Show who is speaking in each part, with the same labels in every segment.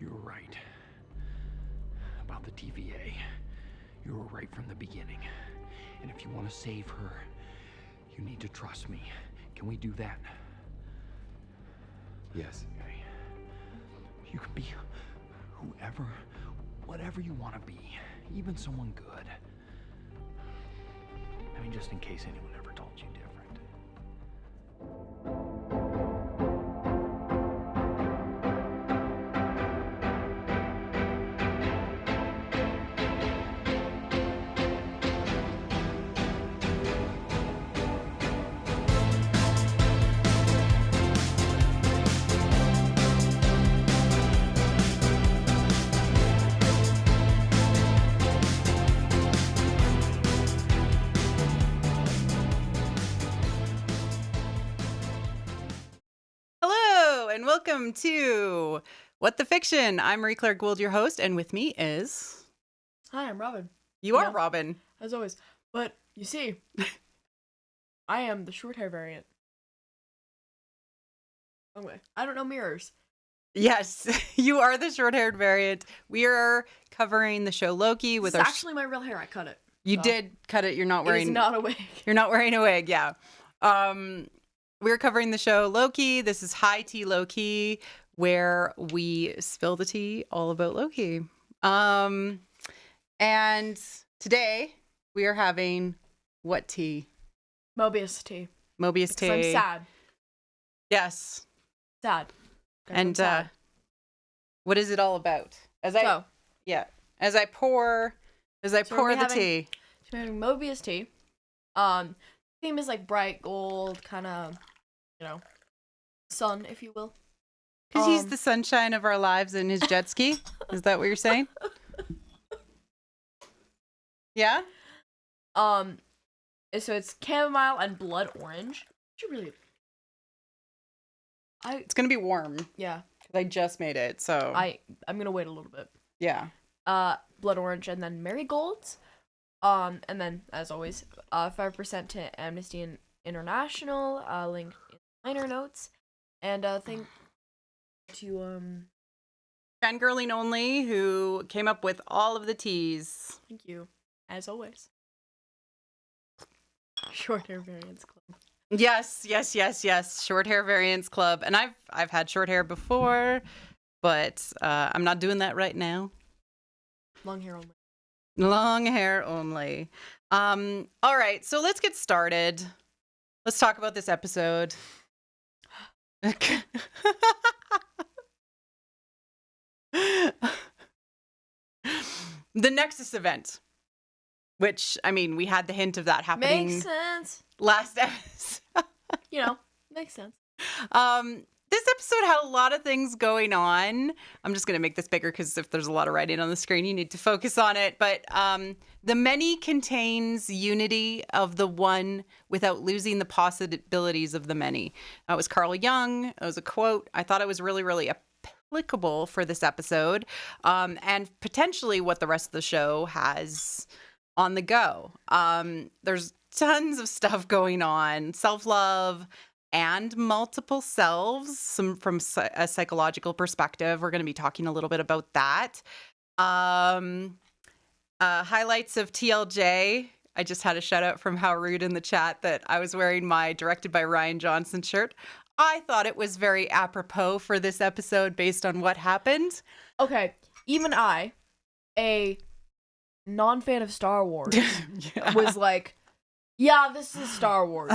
Speaker 1: You were right about the TVA. You were right from the beginning. And if you want to save her, you need to trust me. Can we do that?
Speaker 2: Yes.
Speaker 1: Okay. You can be whoever, whatever you want to be, even someone good. I mean, just in case anyone ever told you different.
Speaker 3: And welcome to What the Fiction. I'm Marie-Claire Gould, your host, and with me is...
Speaker 4: Hi, I'm Robin.
Speaker 3: You are Robin.
Speaker 4: As always. But, you see, I am the short hair variant. Anyway, I don't know mirrors.
Speaker 3: Yes, you are the short-haired variant. We are covering the show Loki with
Speaker 4: It's actually my real hair. I cut it.
Speaker 3: You did cut it. You're not wearing...
Speaker 4: It's not a wig.
Speaker 3: You're not wearing a wig, yeah. We're covering the show Loki. This is High Tea Loki, where we spill the tea all about Loki. And today we are having what tea?
Speaker 4: Mobius tea.
Speaker 3: Mobius tea.
Speaker 4: I'm sad.
Speaker 3: Yes.
Speaker 4: Sad. Guys,
Speaker 3: And
Speaker 4: I'm sad.
Speaker 3: what is it all about? As I pour the tea.
Speaker 4: So we're having Mobius tea. Theme is like bright gold, kind of, sun, if you will.
Speaker 3: Because he's the sunshine of our lives in his jet ski. Is that what you're saying? Yeah?
Speaker 4: So it's chamomile and blood orange.
Speaker 3: It's going to be warm.
Speaker 4: Yeah.
Speaker 3: Because I just made it, so.
Speaker 4: I'm going to wait a little bit.
Speaker 3: Yeah.
Speaker 4: Blood orange and then marigolds. And then, as always, 5% to Amnesty International, link in liner notes. And thank to
Speaker 3: Fangirling Only, who came up with all of the teas.
Speaker 4: thank you, as always. Short Hair Variants Club.
Speaker 3: Yes. Short hair variants club. And I've had short hair before, but I'm not doing that right now.
Speaker 4: Long hair only.
Speaker 3: Long hair only. All right, so let's get started. Let's talk about this episode. The Nexus event, which, I mean, we had the hint of that happening
Speaker 4: Makes sense.
Speaker 3: last episode.
Speaker 4: Makes sense.
Speaker 3: This episode had a lot of things going on. I'm just going to make this bigger because if there's a lot of writing on the screen, you need to focus on it. But the many contains unity of the one without losing the possibilities of the many. That was Carl Jung. It was a quote. I thought it was really, really applicable for this episode, and potentially what the rest of the show has on the go. There's tons of stuff going on. Self-love and multiple selves, from a psychological perspective. We're going to be talking a little bit about that. Highlights of TLJ. I just had a shout out from How Rude in the chat that I was wearing my Directed by Ryan Johnson shirt. I thought it was very apropos for this episode based on what happened.
Speaker 4: Okay, even I, a non-fan of Star Wars, was like, yeah, this is Star Wars.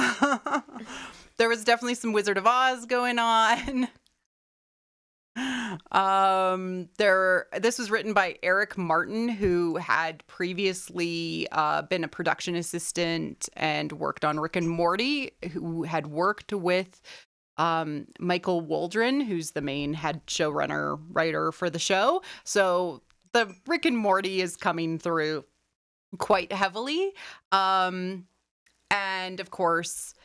Speaker 3: There was definitely some Wizard of Oz going on. This was written by Eric Martin, who had previously been a production assistant and worked on Rick and Morty, who had worked with Michael Waldron, who's the main head showrunner writer for the show. So the Rick and Morty is coming through quite heavily. And of course,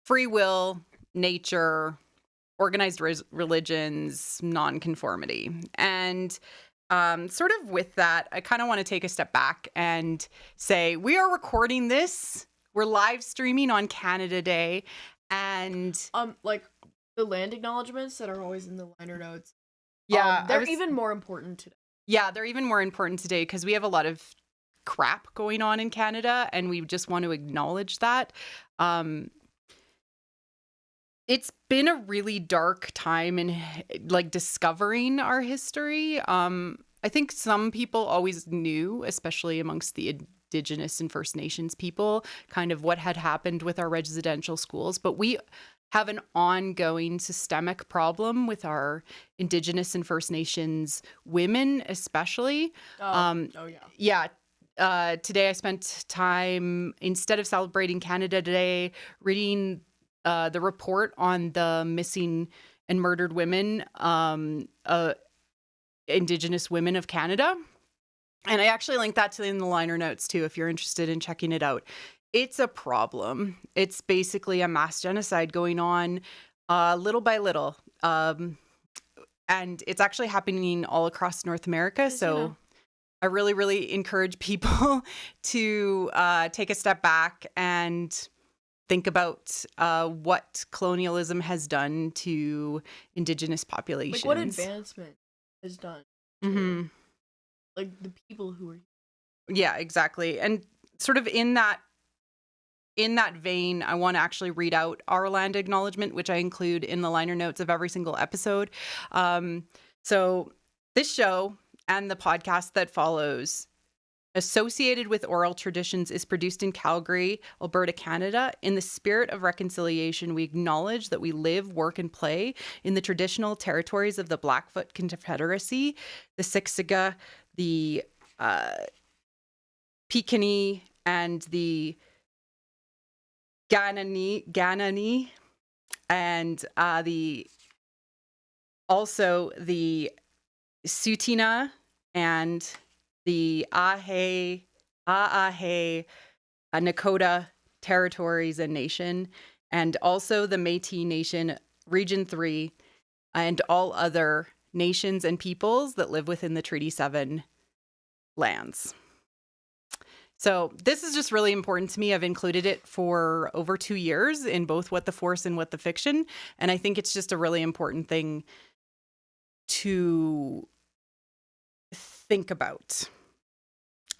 Speaker 3: free will, nature, organized religions, nonconformity. And sort of with that, I kind of want to take a step back and say, we are recording this. We're live streaming on Canada Day. And
Speaker 4: like the land acknowledgements that are always in the liner notes
Speaker 3: Yeah,
Speaker 4: they're even more important today.
Speaker 3: Yeah, they're even more important today because we have a lot of crap going on in Canada, and we just want to acknowledge that. It's been a really dark time in like discovering our history. I think some people always knew, especially amongst the Indigenous and First Nations people, kind of what had happened with our residential schools. But we have an ongoing systemic problem with our Indigenous and First Nations women, especially. Yeah. Today I spent time, instead of celebrating Canada Day, reading the report on the missing and murdered women, Indigenous women of Canada. And I actually linked that in the liner notes too, if you're interested in checking it out. It's a problem. It's basically a mass genocide going on little by little. And it's actually happening all across North America. So I really, really encourage people to take a step back and think about what colonialism has done to Indigenous populations.
Speaker 4: Like what advancement has done to, like the people who are.
Speaker 3: Yeah, exactly. And sort of in that vein, I want to actually read out our land acknowledgement, which I include in the liner notes of every single episode. So this show and the podcast that follows, associated with oral traditions, is produced in Calgary, Alberta, Canada. In the spirit of reconciliation, we acknowledge that we live, work, and play in the traditional territories of the Blackfoot Confederacy, the Siksika, the Piikani, and the Kainai, and also the Tsuut'ina and the Îyâxe Nakoda territories and nation, and also the Métis Nation, Region 3, and all other nations and peoples that live within the Treaty 7 lands. So this is just really important to me. I've included it for over 2 years in both What the Force and What the Fiction. And I think it's just a really important thing to think about.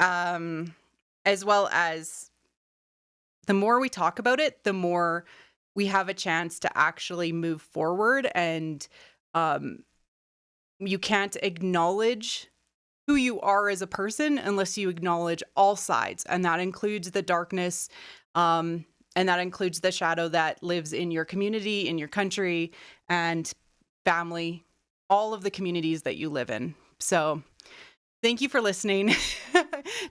Speaker 3: As well as the more we talk about it, the more we have a chance to actually move forward. And you can't acknowledge who you are as a person unless you acknowledge all sides. And that includes the darkness, and that includes the shadow that lives in your community, in your country, and family, all of the communities that you live in. So thank you for listening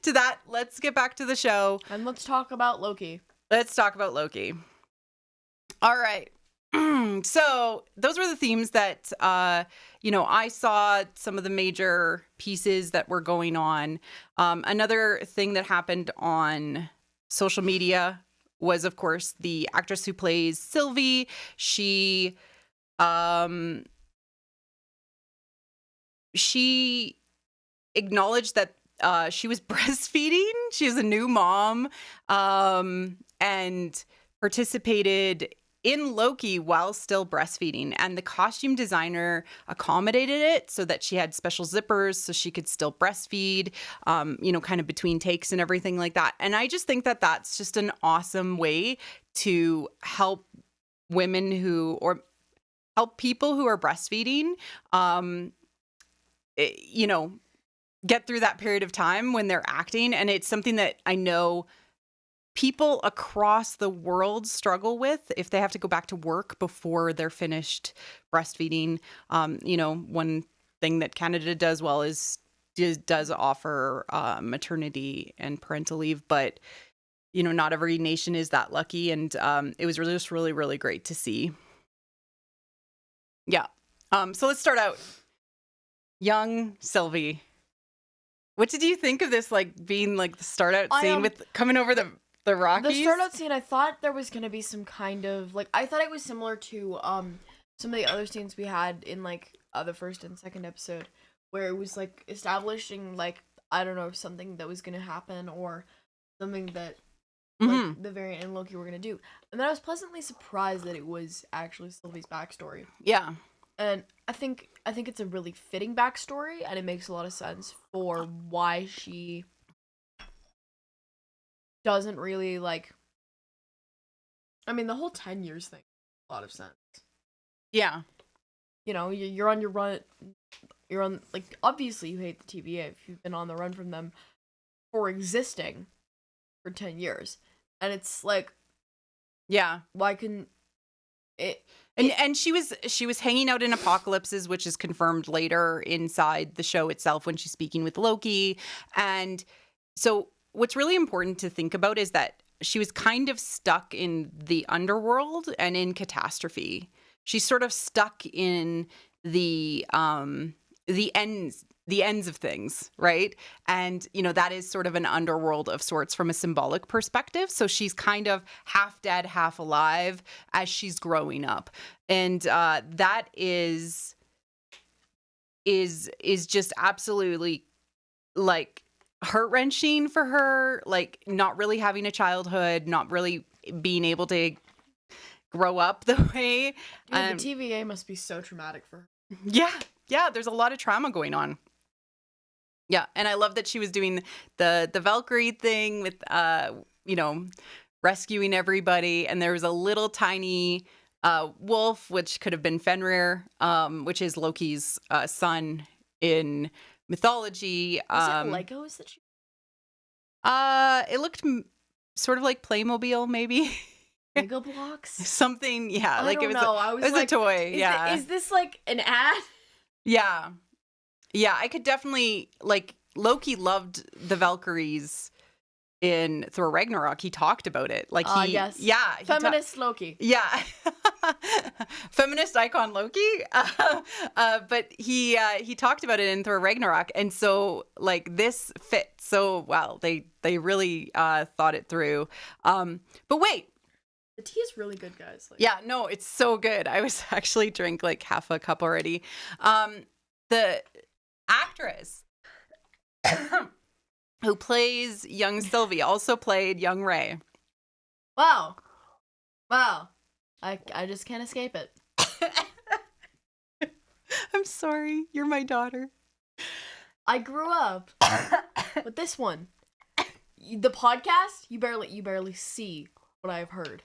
Speaker 3: to that. Let's get back to the show.
Speaker 4: And let's talk about Loki.
Speaker 3: Let's talk about Loki. All right. So those were the themes that, I saw some of the major pieces that were going on. Another thing that happened on social media was, of course, the actress who plays Sylvie. She acknowledged that she was breastfeeding. She was a new mom, and participated in Loki while still breastfeeding. And the costume designer accommodated it so that she had special zippers so she could still breastfeed, kind of between takes and everything like that. And I just think that that's just an awesome way to help women or help people who are breastfeeding, get through that period of time when they're acting. And it's something that I know people across the world struggle with if they have to go back to work before they're finished breastfeeding. One thing that Canada does well does offer maternity and parental leave, but not every nation is that lucky. And it was just really, really great to see. Yeah. So let's start out. Young Sylvie. What did you think of this, being the start out scene with coming over the Rockies?
Speaker 4: The start out scene, I thought there was going to be some kind of, I thought it was similar to some of the other scenes we had in, the first and second episode, where it was, establishing, I don't know, something that was going to happen, or something that, the variant and Loki were going to do. And then I was pleasantly surprised that it was actually Sylvie's backstory.
Speaker 3: Yeah.
Speaker 4: And I think it's a really fitting backstory, and it makes a lot of sense for why she doesn't really like. I mean, the whole 10 years thing makes a lot of sense.
Speaker 3: Yeah.
Speaker 4: You know, you're on your run. You're on, like, obviously you hate the TVA if you've been on the run from them for existing for 10 years. And it's like,
Speaker 3: Yeah.
Speaker 4: why couldn't it?
Speaker 3: And she was hanging out in apocalypses, which is confirmed later inside the show itself when she's speaking with Loki. And so what's really important to think about is that she was kind of stuck in the underworld and in catastrophe. She's sort of stuck in the ends of things, right? And, you know, that is sort of an underworld of sorts from a symbolic perspective. So she's kind of half dead, half alive as she's growing up. And that is just absolutely, like, heart-wrenching for her, like, not really having a childhood, not really being able to grow up the way.
Speaker 4: Dude, the TVA must be so traumatic for her.
Speaker 3: Yeah, there's a lot of trauma going on. Yeah, and I love that she was doing the Valkyrie thing with, you know, rescuing everybody. And there was a little tiny wolf, which could have been Fenrir, which is Loki's son in mythology.
Speaker 4: Was it Legos that she?
Speaker 3: It looked sort of like Playmobil, maybe.
Speaker 4: Lego blocks?
Speaker 3: Something, yeah.
Speaker 4: I don't know.
Speaker 3: It was like, a toy, yeah.
Speaker 4: Is this like an ad?
Speaker 3: Yeah. Yeah, I could definitely, like, Loki loved the Valkyries in Thor Ragnarok. He talked about it. Like,
Speaker 4: yes.
Speaker 3: Yeah.
Speaker 4: Feminist Loki.
Speaker 3: Yeah. Feminist icon Loki. But he talked about it in Thor Ragnarok. And so, like, this fits so well. They really thought it through. But wait.
Speaker 4: The tea is really good, guys. Like,
Speaker 3: yeah, no, it's so good. I was actually drank like half a cup already. The actress who plays young Sylvie also played young Ray.
Speaker 4: Wow. I just can't escape it.
Speaker 3: I'm sorry. You're my daughter.
Speaker 4: I grew up with this one. The podcast, you barely see what I've heard.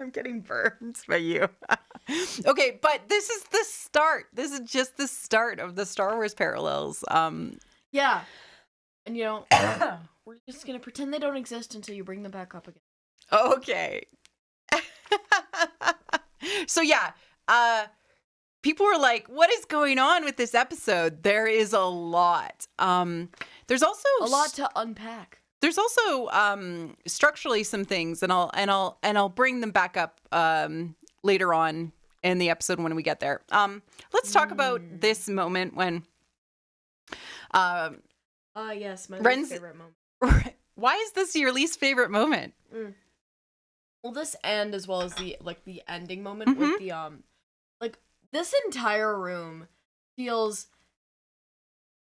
Speaker 3: I'm getting burned by you. Okay, but this is the start. This is just the start of the Star Wars parallels.
Speaker 4: Yeah. And, you know, we're just going to pretend they don't exist until you bring them back up again.
Speaker 3: Okay. So, yeah. People were like, what is going on with this episode? There is a lot. There's also
Speaker 4: a lot to unpack.
Speaker 3: There's also structurally some things, and I'll bring them back up later on in the episode when we get there. Let's talk about this moment when
Speaker 4: yes, my
Speaker 3: Ren's
Speaker 4: least favorite moment.
Speaker 3: Why is this your least favorite moment?
Speaker 4: Well, this end as well as the ending moment with the like this entire room feels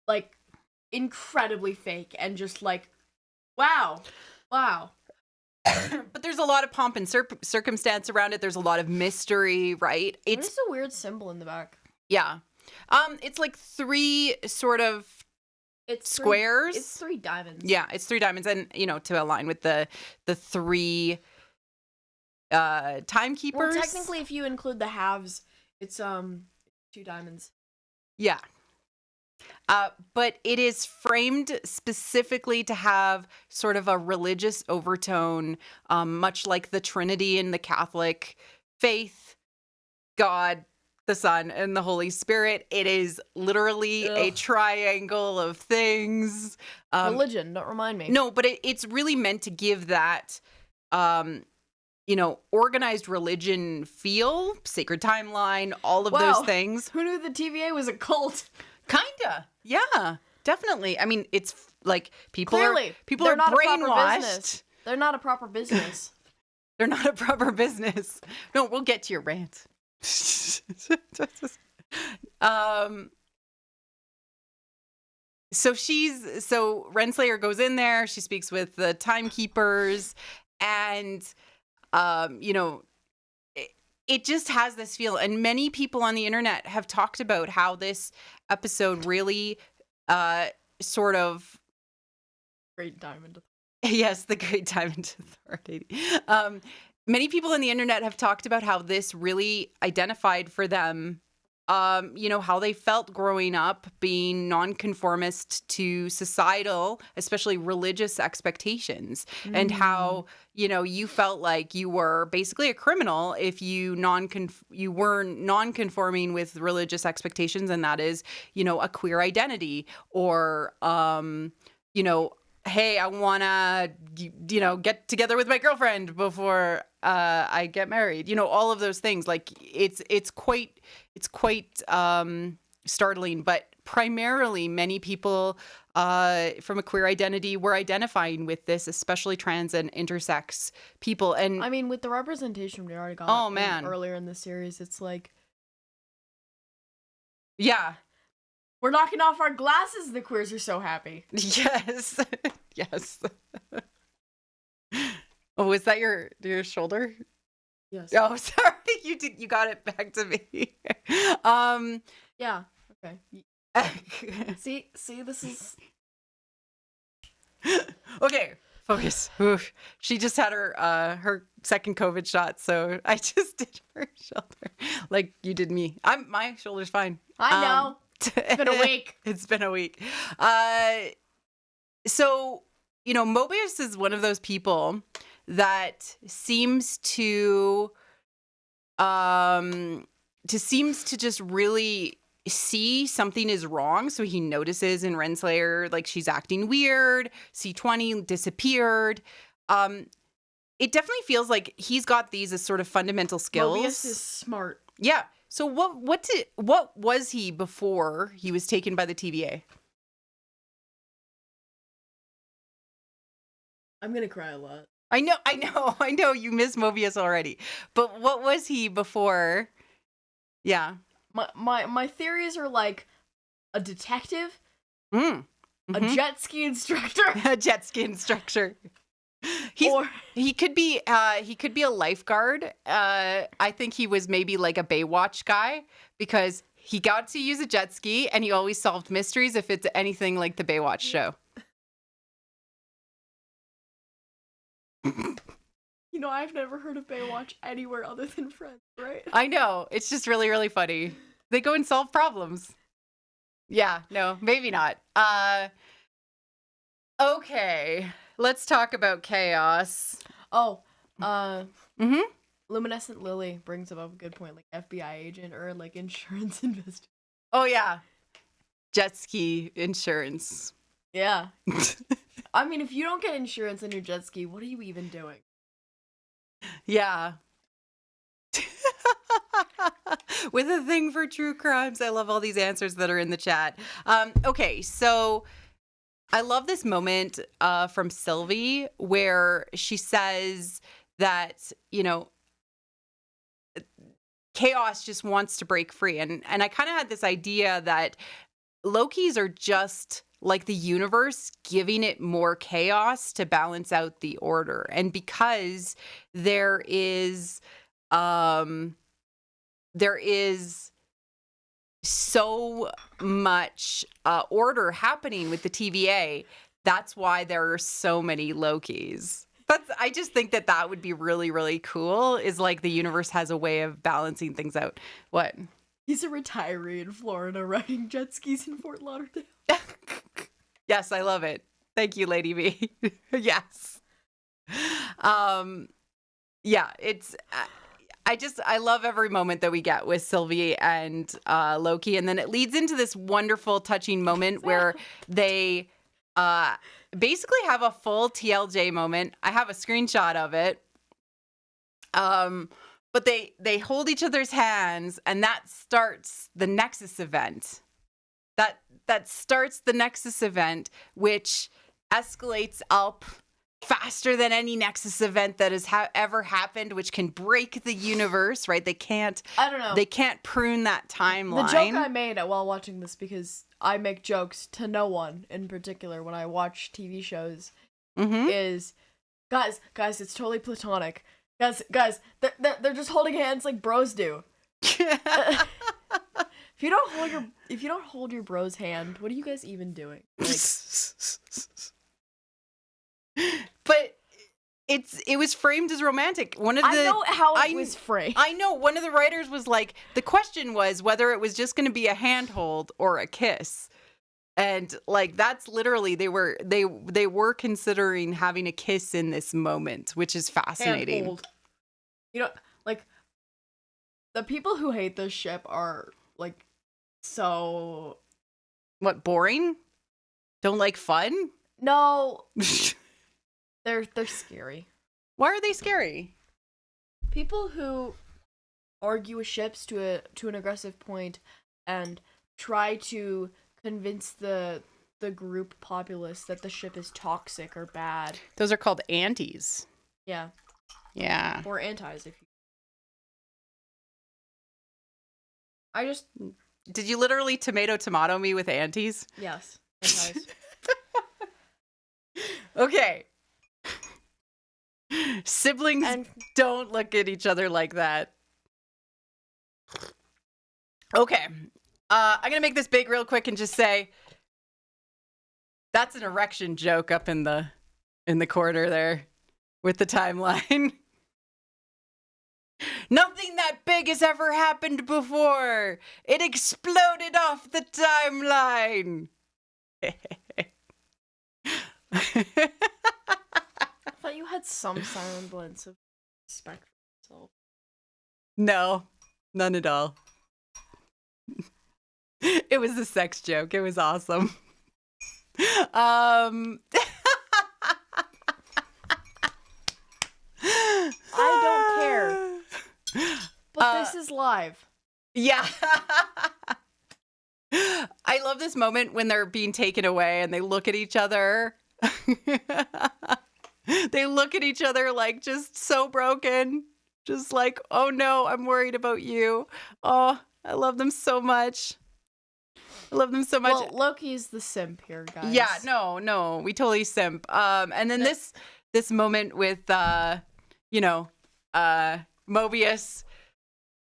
Speaker 4: like incredibly fake and just like wow.
Speaker 3: But there's a lot of pomp and circumstance around it. There's a lot of mystery, right?
Speaker 4: What is a weird symbol in the back?
Speaker 3: Yeah. It's like three sort of squares.
Speaker 4: It's 3 diamonds.
Speaker 3: Yeah, it's 3 diamonds. And, you know, to align with the 3 timekeepers.
Speaker 4: Well, technically, if you include the halves, it's 2 diamonds.
Speaker 3: Yeah. But it is framed specifically to have sort of a religious overtone, much like the Trinity in the Catholic faith, God, the Son, and the Holy Spirit. It is literally a triangle of things.
Speaker 4: Religion, don't remind me.
Speaker 3: No, but it's really meant to give that, you know, organized religion feel, sacred timeline, all of those things.
Speaker 4: Who knew the TVA was a cult?
Speaker 3: Kinda. Yeah, definitely. I mean, it's like people are brainwashed.
Speaker 4: They're not a proper business.
Speaker 3: They're not a proper business. No, we'll get to your rant. So Renslayer goes in there, she speaks with the timekeepers, and you know, it just has this feel. And many people on the internet have talked about how this episode really sort of
Speaker 4: Great diamond.
Speaker 3: yes, the Great Diamond Authority. Many people on the internet have talked about how this really identified for them, how they felt growing up being nonconformist to societal, especially religious expectations, and how, you felt like you were basically a criminal if you were non-conforming with religious expectations, and that is, a queer identity or, hey, I want to, get together with my girlfriend before I get married. All of those things. Like it's quite startling. But primarily, many people from a queer identity were identifying with this, especially trans and intersex people. And
Speaker 4: I mean, with the representation we already got earlier in the series, it's like,
Speaker 3: yeah.
Speaker 4: We're knocking off our glasses. The queers are so happy.
Speaker 3: Yes. Yes. Oh, was that your shoulder?
Speaker 4: Yes.
Speaker 3: Oh, sorry. You got it back to me.
Speaker 4: Yeah. Okay. See, this is
Speaker 3: okay. Focus. Oof. She just had her second COVID shot, so I just did her shoulder like you did me. My shoulder's fine.
Speaker 4: I know. It's been a week.
Speaker 3: It's been a week. So, Mobius is one of those people that seems to just really see something is wrong. So he notices in Renslayer, like, she's acting weird. C20 disappeared. It definitely feels like he's got these as sort of fundamental skills.
Speaker 4: Mobius is smart.
Speaker 3: Yeah. So what was he before he was taken by the TVA?
Speaker 4: I'm gonna cry a lot.
Speaker 3: I know. You miss Mobius already. But what was he before? Yeah.
Speaker 4: My theories are like a detective,
Speaker 3: Mm-hmm.
Speaker 4: a jet ski instructor,
Speaker 3: A jet ski instructor. He could be a lifeguard. I think he was maybe like a Baywatch guy because he got to use a jet ski and he always solved mysteries if it's anything like the Baywatch show.
Speaker 4: I've never heard of Baywatch anywhere other than Friends, right?
Speaker 3: I know. It's just really, really funny. They go and solve problems. Yeah, no, maybe not. Okay. Let's talk about chaos.
Speaker 4: Oh, Luminescent Lily brings up a good point, like FBI agent or like insurance investigator.
Speaker 3: Oh yeah, jet ski insurance.
Speaker 4: Yeah. I mean, if you don't get insurance on your jet ski, what are you even doing?
Speaker 3: Yeah. With a thing for true crimes. I love all these answers that are in the chat. Okay, so I love this moment from Sylvie where she says that, chaos just wants to break free. And I kind of had this idea that Lokis are just like the universe giving it more chaos to balance out the order. And because there is so much order happening with the TVA, that's why there are so many Lokis. I just think that would be really, really cool, is like the universe has a way of balancing things out. What?
Speaker 4: He's a retiree in Florida riding jet skis in Fort Lauderdale.
Speaker 3: Yes, I love it. Thank you, Lady B. Yes. Yeah, it's... I love every moment that we get with Sylvie and Loki. And then it leads into this wonderful, touching moment where they basically have a full TLJ moment. I have a screenshot of it. But they hold each other's hands, and that starts the Nexus event. That starts the Nexus event, which escalates up faster than any Nexus event that has ever happened, which can break the universe, right? They can't prune that timeline.
Speaker 4: The joke I made while watching this, because I make jokes to no one in particular when I watch TV shows, is, guys, it's totally platonic. Guys, they're just holding hands like bros do. If you don't hold your bro's hand, what are you guys even doing? Like,
Speaker 3: but it was framed as romantic.
Speaker 4: I know how it was framed.
Speaker 3: I know one of the writers was like, the question was whether it was just going to be a handhold or a kiss. And like that's literally they were considering having a kiss in this moment, which is fascinating.
Speaker 4: Handhold. You know, like the people who hate this ship are like so
Speaker 3: what, boring? Don't like fun?
Speaker 4: No. They're scary.
Speaker 3: Why are they scary?
Speaker 4: People who argue with ships to an aggressive point and try to convince the group populace that the ship is toxic or bad.
Speaker 3: Those are called antis.
Speaker 4: Yeah.
Speaker 3: Yeah.
Speaker 4: Or antis if you
Speaker 3: Did you literally tomato me with antis?
Speaker 4: Yes. Antis.
Speaker 3: Okay. Siblings don't look at each other like that. Okay. I'm going to make this big real quick and just say that's an erection joke up in the corner there with the timeline. Nothing that big has ever happened before. It exploded off the timeline.
Speaker 4: I thought you had some semblance of respect for yourself.
Speaker 3: No, none at all. It was a sex joke. It was awesome.
Speaker 4: I don't care. But this is live.
Speaker 3: Yeah. I love this moment when they're being taken away and they look at each other. They look at each other like just so broken. Just like, oh no, I'm worried about you. Oh, I love them so much. I love them so much.
Speaker 4: Well, Loki's the simp here, guys.
Speaker 3: Yeah, no, we totally simp. And then this moment with Mobius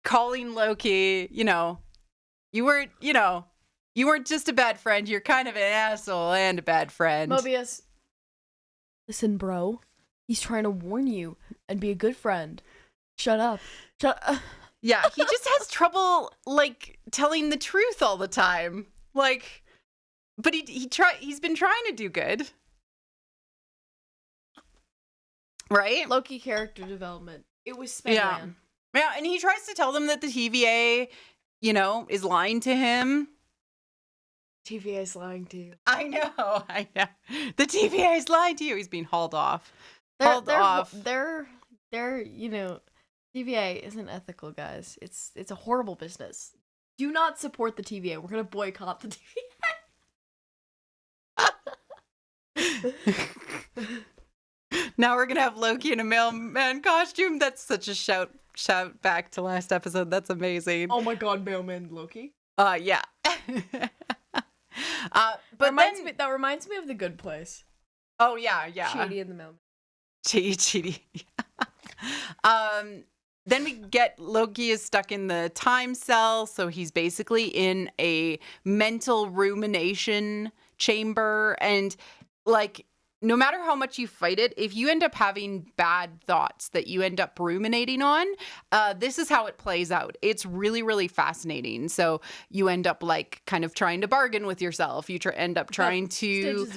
Speaker 3: calling Loki, you weren't just a bad friend, you're kind of an asshole and a bad friend.
Speaker 4: Mobius, listen, bro. He's trying to warn you and be a good friend. Shut up.
Speaker 3: Yeah, he just has trouble like telling the truth all the time. Like, but he's been trying to do good. Right?
Speaker 4: Loki character development. It was Spedman.
Speaker 3: Yeah, and he tries to tell them that the TVA, is lying to him.
Speaker 4: TVA is lying to you.
Speaker 3: I know. The TVA is lying to you. He's being hauled off.
Speaker 4: They're TVA isn't ethical, guys. It's a horrible business. Do not support the TVA. We're gonna boycott the TVA.
Speaker 3: Now we're gonna have Loki in a mailman costume. That's such a shout back to last episode. That's amazing.
Speaker 4: Oh my god, mailman Loki.
Speaker 3: Yeah. But
Speaker 4: that reminds me of The Good Place.
Speaker 3: Oh yeah.
Speaker 4: Chidi and the mailman.
Speaker 3: Chidi. Then we get Loki is stuck in the time cell, so he's basically in a mental rumination chamber, and like no matter how much you fight it, if you end up having bad thoughts that you end up ruminating on, this is how it plays out. It's really, really fascinating. So you end up like kind of trying to bargain with yourself. You end up trying to,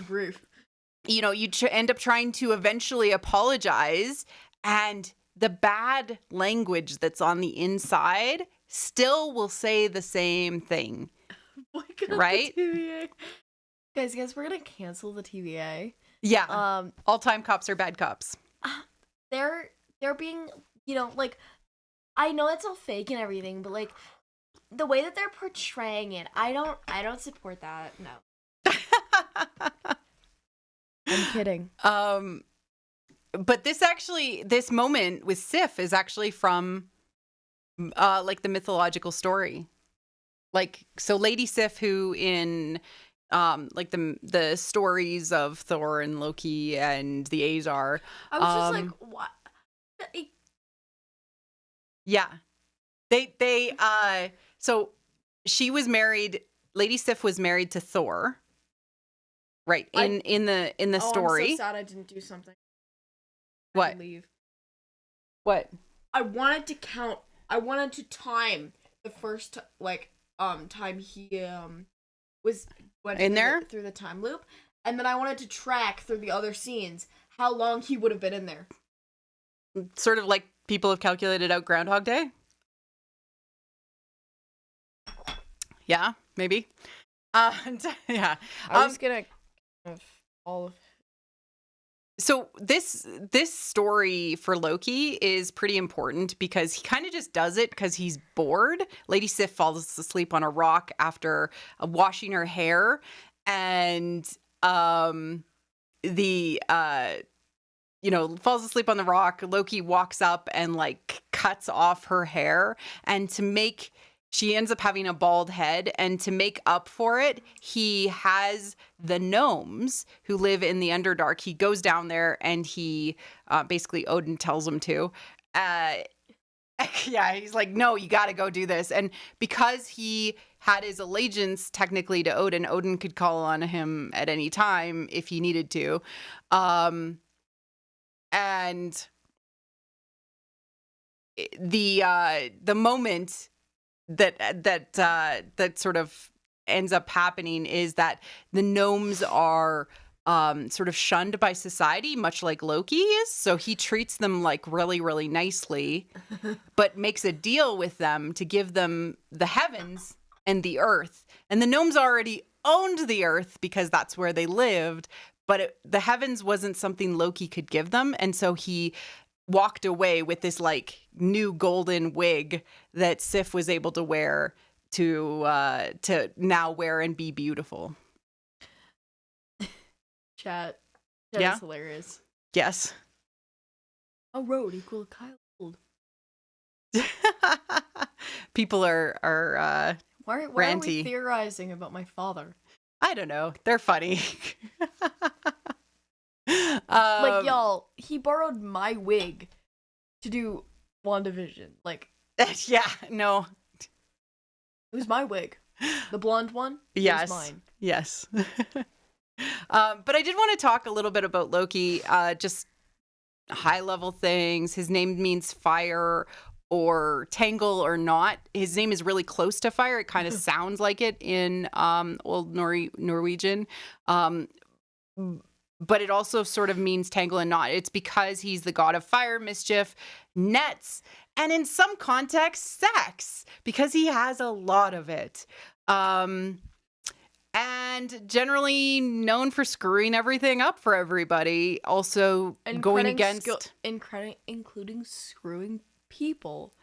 Speaker 3: end up trying to eventually apologize, and the bad language that's on the inside still will say the same thing. Right?
Speaker 4: Guys, we're gonna cancel the TVA.
Speaker 3: Yeah. All-time cops are bad cops.
Speaker 4: They're being, like, I know it's all fake and everything, but like the way that they're portraying it, I don't support that. No. I'm kidding.
Speaker 3: But this moment with Sif is actually from like the mythological story. Like, so Lady Sif, who in like the stories of Thor and Loki and the Azar.
Speaker 4: I was just like, what?
Speaker 3: Yeah. So she was married, Lady Sif was married to Thor. Right. In the story.
Speaker 4: I'm so sad I didn't do something.
Speaker 3: What?
Speaker 4: Leave.
Speaker 3: What?
Speaker 4: I wanted to time the first time he went
Speaker 3: in there
Speaker 4: through the time loop, and then I wanted to track through the other scenes how long he would have been in there.
Speaker 3: Sort of like people have calculated out Groundhog Day. Yeah, maybe. Yeah.
Speaker 4: I was gonna all of.
Speaker 3: So this story for Loki is pretty important because he kind of just does it because he's bored. Lady Sif falls asleep on a rock after washing her hair, and falls asleep on the rock. Loki walks up and like cuts off her hair, and she ends up having a bald head, and to make up for it, he has the gnomes who live in the Underdark. He goes down there and he basically Odin tells him to. Yeah, he's like, no, you got to go do this. And because he had his allegiance technically to Odin, Odin could call on him at any time if he needed to. And the moment that sort of ends up happening is that the gnomes are sort of shunned by society, much like Loki is. So he treats them like really, really nicely, but makes a deal with them to give them the heavens and the earth. And the gnomes already owned the earth because that's where they lived, but the heavens wasn't something Loki could give them. And so he walked away with this like new golden wig that Sif was able to wear to now wear and be beautiful.
Speaker 4: Chat
Speaker 3: Yeah.
Speaker 4: is hilarious.
Speaker 3: Yes.
Speaker 4: A road equal Kyle Gold.
Speaker 3: People are
Speaker 4: Why are we
Speaker 3: ranty.
Speaker 4: theorizing about my father?
Speaker 3: I don't know. They're funny.
Speaker 4: Like, y'all, he borrowed my wig to do WandaVision. Like,
Speaker 3: yeah, no.
Speaker 4: it was my wig. The blonde one?
Speaker 3: Yes.
Speaker 4: It was mine.
Speaker 3: Yes. But I did want to talk a little bit about Loki, just high level things. His name means fire or tangle or not. His name is really close to fire. It kind of sounds like it in Old Norwegian. But it also sort of means tangle and knot. It's because he's the god of fire, mischief, nets, and in some contexts, sex, because he has a lot of it. And generally known for screwing everything up for everybody. Also going against...
Speaker 4: including screwing people.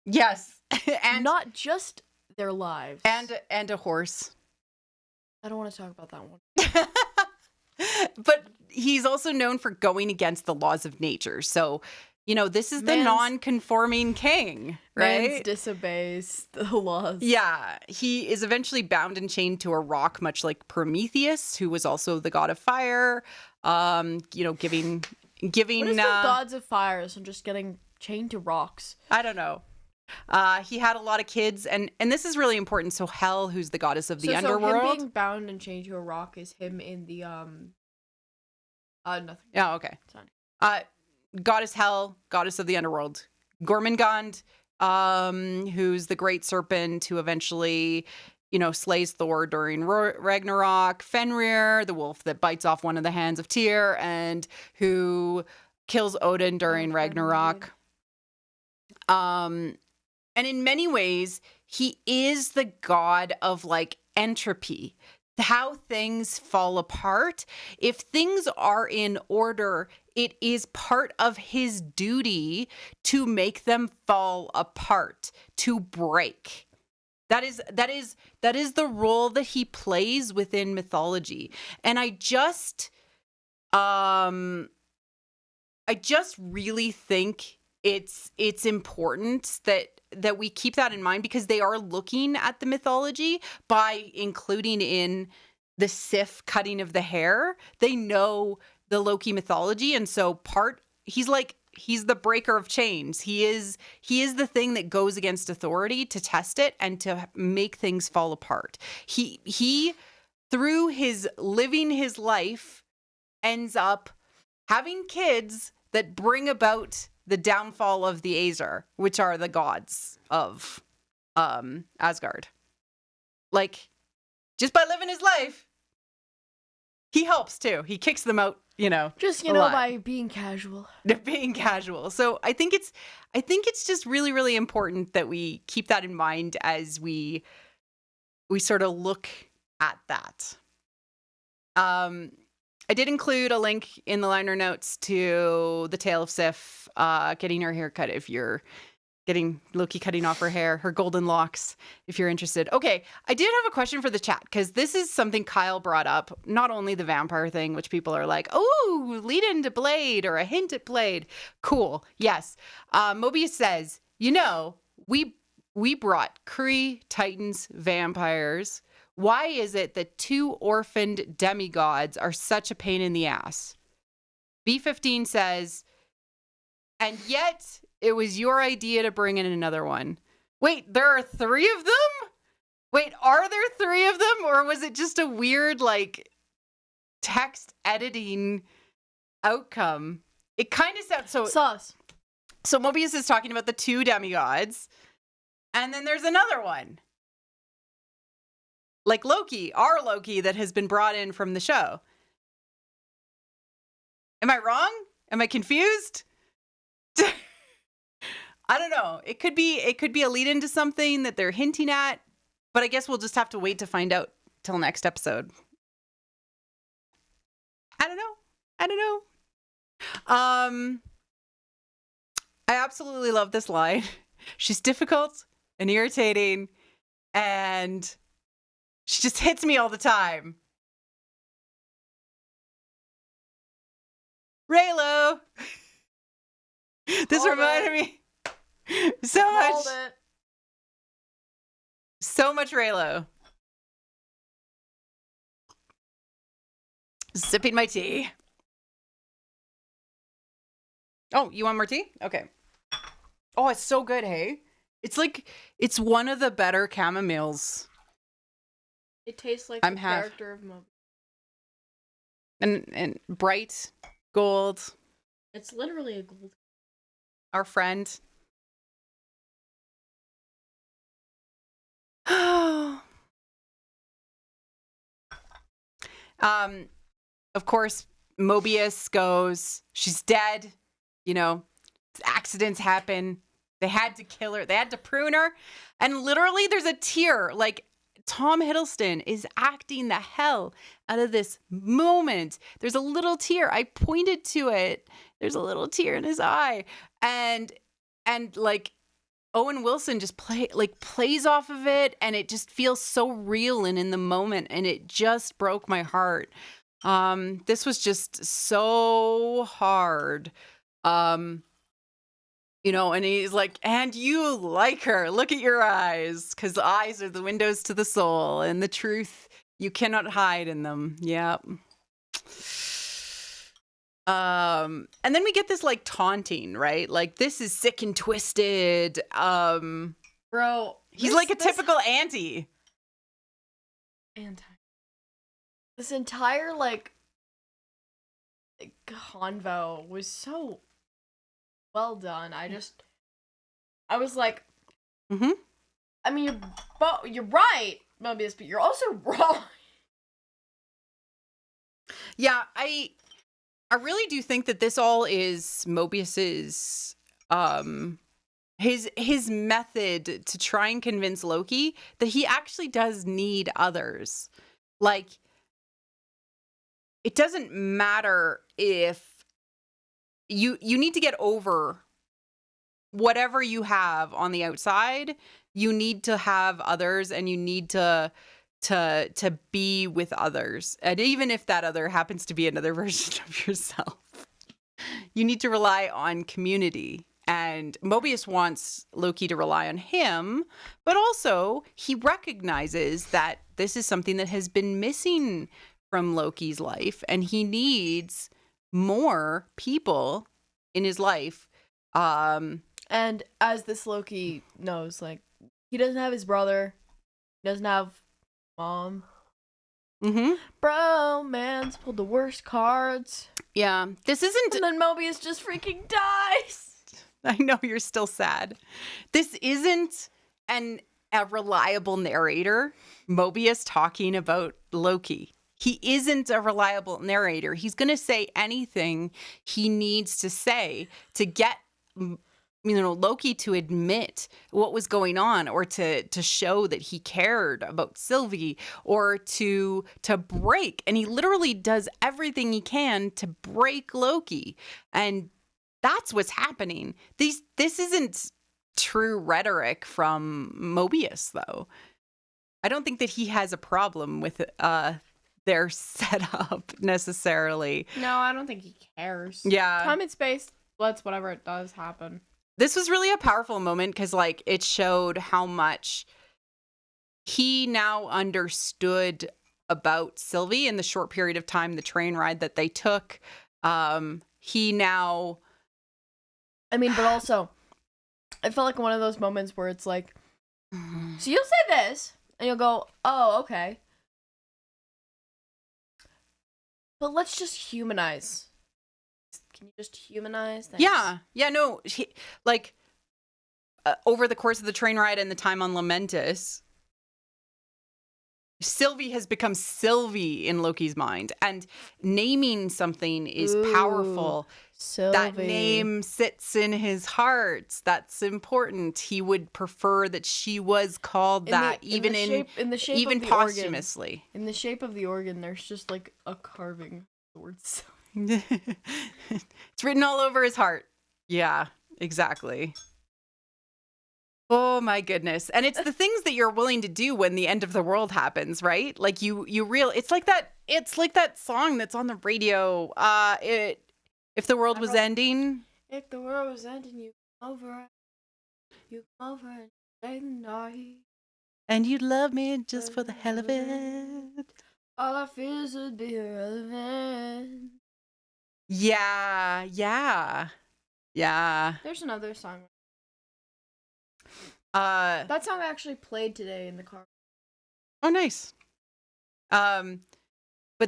Speaker 3: Yes. And
Speaker 4: not just their lives.
Speaker 3: And a horse.
Speaker 4: I don't want to talk about that one.
Speaker 3: But he's also known for going against the laws of nature. So, this is the non-conforming king, right?
Speaker 4: Man's disobeys the laws.
Speaker 3: Yeah. He is eventually bound and chained to a rock, much like Prometheus, who was also the god of fire. Giving
Speaker 4: What is the gods of fire? So I'm just getting chained to rocks.
Speaker 3: I don't know. He had a lot of kids, and this is really important. So Hel, who's the goddess of the underworld.
Speaker 4: So him being bound and chained to a rock is him in the nothing.
Speaker 3: Oh, okay. Goddess Hel, goddess of the underworld. Gormungand, who's the great serpent who eventually, slays Thor during Ragnarok. Fenrir, the wolf that bites off one of the hands of Tyr, and who kills Odin during Ragnarok. And in many ways, he is the god of like entropy, how things fall apart. If things are in order, it is part of his duty to make them fall apart, to break. That is the role that he plays within mythology. And I just really think it's important that we keep that in mind, because they are looking at the mythology by including in the Sif cutting of the hair. They know the Loki mythology, and so he's like he's the breaker of chains. He is the thing that goes against authority to test it and to make things fall apart. He through his living his life ends up having kids that bring about the downfall of the Aesir, which are the gods of Asgard. Like, just by living his life, he helps too. He kicks them out,
Speaker 4: Just, by being casual.
Speaker 3: Being casual. So I think it's just really, really important that we keep that in mind as we sort of look at that. I did include a link in the liner notes to the tale of Sif getting her hair cut if you're getting Loki cutting off her hair, her golden locks, if you're interested. Okay, I did have a question for the chat, because this is something Kyle brought up, not only the vampire thing, which people are like, oh, lead into Blade or a hint at Blade. Cool, yes. Mobius says, we brought Kree, Titans, vampires. Why is it that 2 orphaned demigods are such a pain in the ass? B15 says, and yet it was your idea to bring in another one. Wait, there are 3 of them? Wait, are there 3 of them? Or was it just a weird, text editing outcome? It kind of sounds so...
Speaker 4: Sauce.
Speaker 3: So Mobius is talking about the 2 demigods. And then there's another one. Like Loki, our Loki that has been brought in from the show. Am I wrong? Am I confused? I don't know. It could be a lead into something that they're hinting at, but I guess we'll just have to wait to find out till next episode. I don't know. I absolutely love this line. She's difficult and irritating, and she just hits me all the time. Raylo. This reminded me so much Raylo. Sipping my tea. Oh, you want more tea? Okay. Oh, it's so good, hey? It's one of the better chamomiles.
Speaker 4: It tastes like
Speaker 3: the
Speaker 4: character of Moby.
Speaker 3: And bright gold.
Speaker 4: It's literally a gold.
Speaker 3: Our friend. Of course, Mobius goes, she's dead. Accidents happen. They had to kill her. They had to prune her. And literally there's a tear. Tom Hiddleston is acting the hell out of this moment. There's a little tear. I pointed to it. There's a little tear in his eye. And Owen Wilson just plays off of it, and it just feels so real and in the moment, and it just broke my heart. This was just so hard. And he's like, and you like her. Look at your eyes, because the eyes are the windows to the soul, and the truth, you cannot hide in them. Yep. And then we get this taunting, right? This is sick and twisted.
Speaker 4: Bro,
Speaker 3: he's like a typical auntie.
Speaker 4: This entire convo was so well done. I was like, I mean, you're right, Mobius, but you're also wrong.
Speaker 3: Yeah, I really do think that this all is Mobius's his method to try and convince Loki that he actually does need others. It doesn't matter if you need to get over whatever you have on the outside. You need to have others, and you need to be with others. And even if that other happens to be another version of yourself, you need to rely on community. And Mobius wants Loki to rely on him, but also he recognizes that this is something that has been missing from Loki's life, and he needs more people in his life.
Speaker 4: And as this Loki knows, like, he doesn't have his brother, he doesn't have mom. Bro, man's pulled the worst cards.
Speaker 3: Yeah, this isn't...
Speaker 4: And then Mobius just freaking dies.
Speaker 3: I know you're still sad. This isn't a reliable narrator, Mobius talking about Loki. He isn't a reliable narrator. He's going to say anything he needs to say to get, Loki to admit what was going on, or to show that he cared about Sylvie, or to break. And he literally does everything he can to break Loki. And that's what's happening. This isn't true rhetoric from Mobius, though. I don't think that he has a problem with their setup necessarily.
Speaker 2: No, I don't think he cares.
Speaker 3: Yeah.
Speaker 2: Time and space lets whatever it does happen.
Speaker 3: This was really a powerful moment because, like, it showed how much he now understood about Sylvie in the short period of time, the train ride that they took. He now...
Speaker 4: I mean, but also, I felt like one of those moments where it's like, so you'll say this, and you'll go, oh, okay. But let's just humanize. Can you just humanize? Thanks.
Speaker 3: Yeah, no, over the course of the train ride and the time on Lamentus, Sylvie has become Sylvie in Loki's mind, and naming something is powerful.
Speaker 4: Sylvie.
Speaker 3: That name sits in his heart. That's important. He would prefer that she was called even posthumously.
Speaker 4: In the shape of the organ, there's just like a carving of the word Sylvie.
Speaker 3: It's written all over his heart. Yeah, exactly. Oh my goodness. And it's the things that you're willing to do when the end of the world happens, right? Like it's like that song that's on the radio. If the world was ending.
Speaker 2: If the world was ending, you come over and stay the night.
Speaker 3: And you'd love me just for the hell of it.
Speaker 2: All our fears would be irrelevant.
Speaker 3: Yeah.
Speaker 2: There's another song.
Speaker 3: That
Speaker 2: That song actually played today in the car.
Speaker 3: Oh, nice. But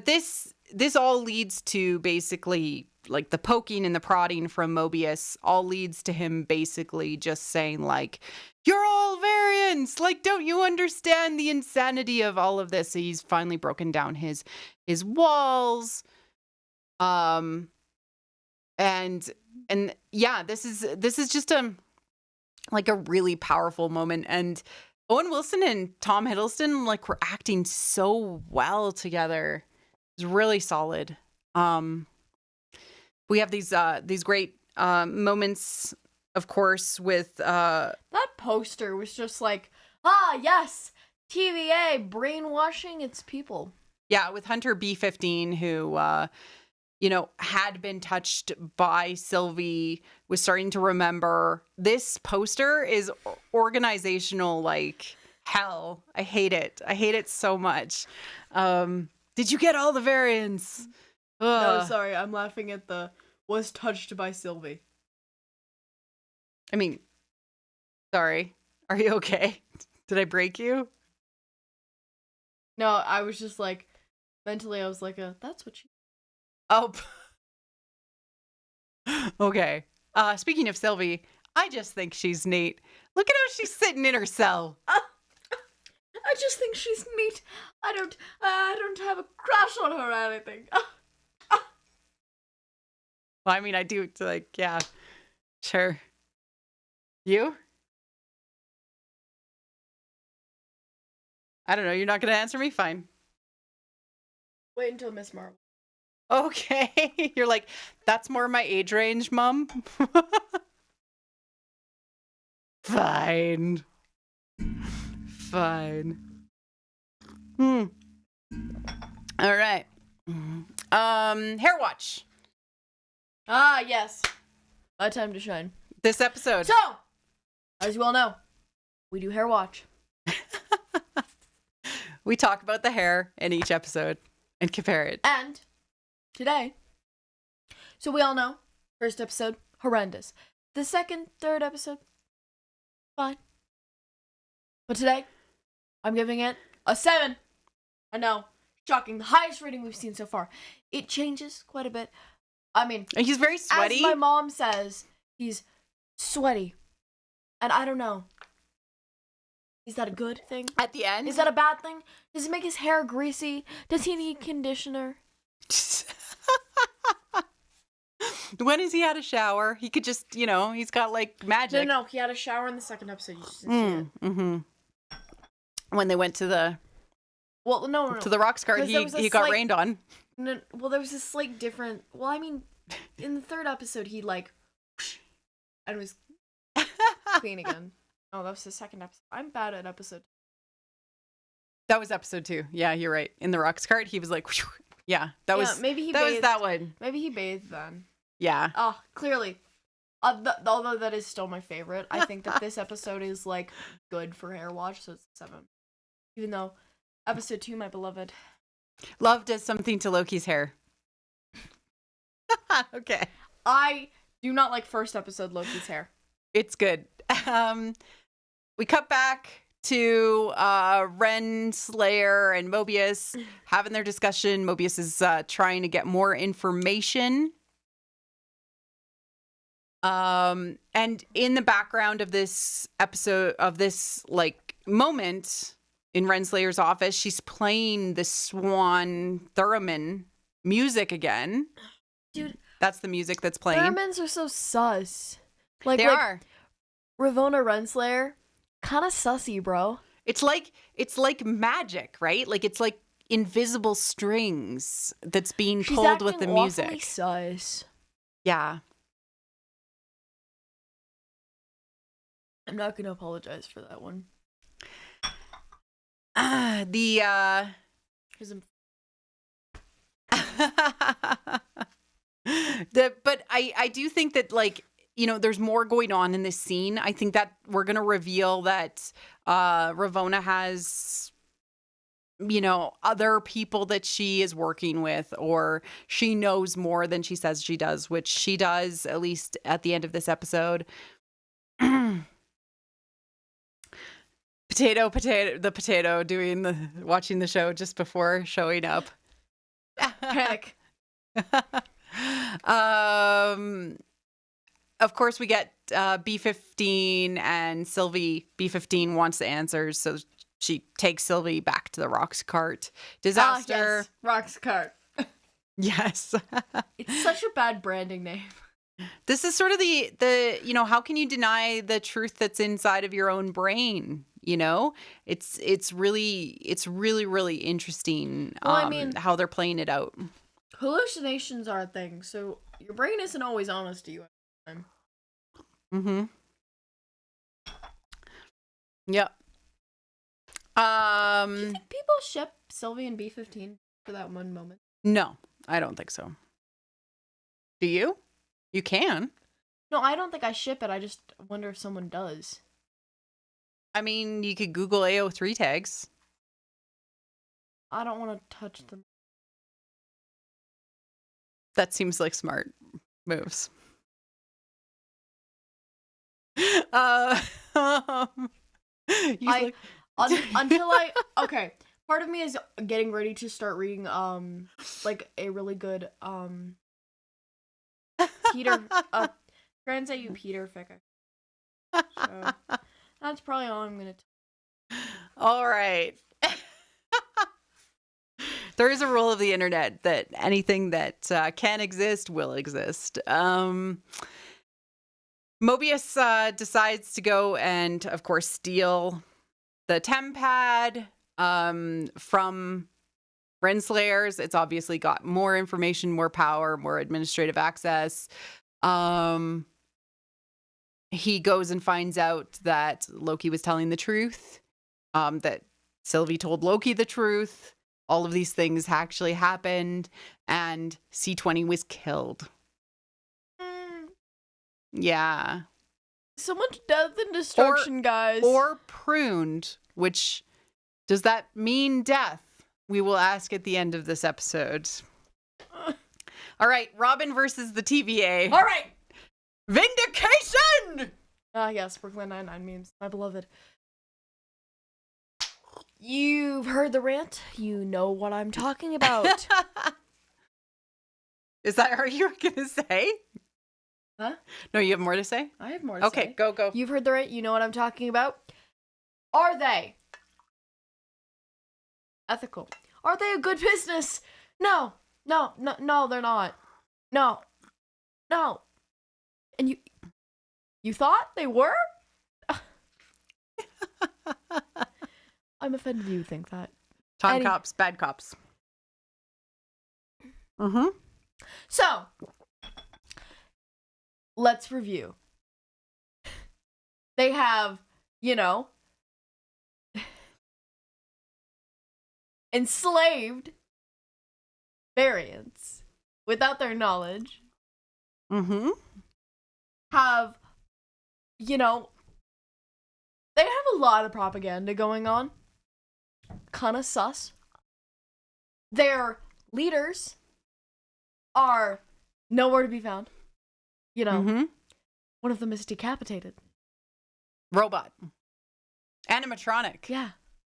Speaker 3: this all leads to basically, like, the poking and the prodding from Mobius all leads to him basically just saying, like, you're all variants. Like, don't you understand the insanity of all of this? He's finally broken down his walls. And yeah, this is just a really powerful moment. And Owen Wilson and Tom Hiddleston, like, were acting so well together. It was really solid. We have these great moments, of course, with
Speaker 4: that poster was just like, yes, TVA brainwashing its people.
Speaker 3: Yeah, with Hunter B-15, who had been touched by Sylvie, was starting to remember. This poster is organizational like hell. I hate it. I hate it so much. Did you get all the variants?
Speaker 4: No, sorry, I'm laughing at the was touched by Sylvie.
Speaker 3: I mean, sorry. Are you okay? Did I break you?
Speaker 4: No, I was just like, mentally I was like, that's what she...
Speaker 3: Oh. Okay. Speaking of Sylvie, I just think she's neat. Look at how she's sitting in her cell.
Speaker 4: I just think she's neat. I don't have a crush on her or anything.
Speaker 3: Well, I mean, I do, like, yeah, sure. You? I don't know. You're not going to answer me? Fine.
Speaker 4: Wait until Miss Marvel.
Speaker 3: Okay. You're like, that's more my age range, Mom. Fine. Fine. All right. Hair watch.
Speaker 4: Ah, yes. My time to shine.
Speaker 3: This episode.
Speaker 4: So, as you all know, we do hair watch.
Speaker 3: We talk about the hair in each episode and compare it.
Speaker 4: And today, so we all know, first episode, horrendous. The second, third episode, fine. But today, I'm giving it a 7. I know, shocking, the highest rating we've seen so far. It changes quite a bit. I mean,
Speaker 3: He's very sweaty.
Speaker 4: as my mom says, he's sweaty. And I don't know. Is that a good thing?
Speaker 3: At the end?
Speaker 4: Is that a bad thing? Does it make his hair greasy? Does he need conditioner?
Speaker 3: When has he had a shower? He could just, he's got like magic.
Speaker 4: No, he had a shower in the second episode. You just didn't see it.
Speaker 3: Mm-hmm. When they went to the to the rock cart, he got rained on.
Speaker 4: No, well, there was a slight different. Well, I mean, in the third episode, he like and was clean again. Oh, that was the second episode. I'm bad at episode.
Speaker 3: That was episode 2. Yeah, you're right. In the rocks cart, he was like, whew. Yeah, that was
Speaker 4: maybe he
Speaker 3: that
Speaker 4: bathed.
Speaker 3: was that one.
Speaker 4: Maybe he bathed then.
Speaker 3: Yeah.
Speaker 4: Oh, clearly. Although that is still my favorite, I think that this episode is like good for hair wash, so it's a 7. Even though episode 2, my beloved.
Speaker 3: Love does something to Loki's hair. Okay.
Speaker 4: I do not like first episode Loki's hair.
Speaker 3: It's good. We cut back to Renslayer and Mobius having their discussion. Mobius is trying to get more information. And in the background of this episode, of this like moment in Renslayer's office, she's playing the Swan Theremin music again.
Speaker 4: Dude,
Speaker 3: that's the music that's playing.
Speaker 4: Theremins are so sus. Like
Speaker 3: they are.
Speaker 4: Ravonna Renslayer, kind of sussy, bro.
Speaker 3: It's like magic, right? Like it's like invisible strings that's being pulled with the music.
Speaker 4: Awfully sus.
Speaker 3: Yeah.
Speaker 4: I'm not gonna apologize for that one.
Speaker 3: But I do think that like, there's more going on in this scene. I think that we're going to reveal that Ravonna has, other people that she is working with, or she knows more than she says she does, which she does, at least at the end of this episode. The potato doing watching the show just before showing up.
Speaker 4: Panic.
Speaker 3: Of course, we get B-15 and Sylvie. B-15 wants the answers, so she takes Sylvie back to the rocks cart. Disaster.
Speaker 4: Yes. Rocks cart.
Speaker 3: Yes.
Speaker 4: It's such a bad branding name.
Speaker 3: This is sort of the how can you deny the truth that's inside of your own brain? It's really really interesting.
Speaker 4: Well,
Speaker 3: how they're playing it out.
Speaker 4: Hallucinations are a thing, so your brain isn't always honest to you at the time.
Speaker 3: Mm-hmm. Yep.
Speaker 4: Do you think people ship Sylvie and B-15 for that one moment?
Speaker 3: No, I don't think so. Do you? You can.
Speaker 4: No, I don't think I ship it. I just wonder if someone does.
Speaker 3: I mean, you could Google AO3 tags.
Speaker 4: I don't want to touch them.
Speaker 3: That seems like smart moves.
Speaker 4: Okay. Part of me is getting ready to start reading like a really good Peter Trans AU Peter fic. So that's probably all I'm gonna
Speaker 3: all right. There is a rule of the internet that anything that can exist will exist. Mobius decides to go and, of course, steal the Tempad from Renslayers. It's obviously got more information, more power, more administrative access. He goes and finds out that Loki was telling the truth, that Sylvie told Loki the truth. All of these things actually happened, and C20 was killed. Yeah.
Speaker 4: So much death and destruction, guys.
Speaker 3: Or pruned, which, does that mean death? We will ask at the end of this episode. All right, Robin versus the TVA.
Speaker 4: All right.
Speaker 3: Vindication!
Speaker 4: Ah, yes, Brooklyn Nine-Nine memes. My beloved. You've heard the rant. You know what I'm talking about.
Speaker 3: Is that what you were going to say?
Speaker 4: Huh?
Speaker 3: No, you have more to say?
Speaker 4: I have more to say.
Speaker 3: Okay, go.
Speaker 4: You've heard the rant. You know what I'm talking about. Are they ethical? Are they a good business? No, they're not. No. And you thought they were? I'm offended you think that.
Speaker 3: Cops, bad cops. Mm-hmm.
Speaker 4: So, let's review. They have, enslaved variants without their knowledge.
Speaker 3: Mm-hmm.
Speaker 4: Have, they have a lot of propaganda going on. Kinda sus. Their leaders are nowhere to be found.
Speaker 3: Mm-hmm.
Speaker 4: One of them is decapitated.
Speaker 3: Robot. Animatronic.
Speaker 4: Yeah.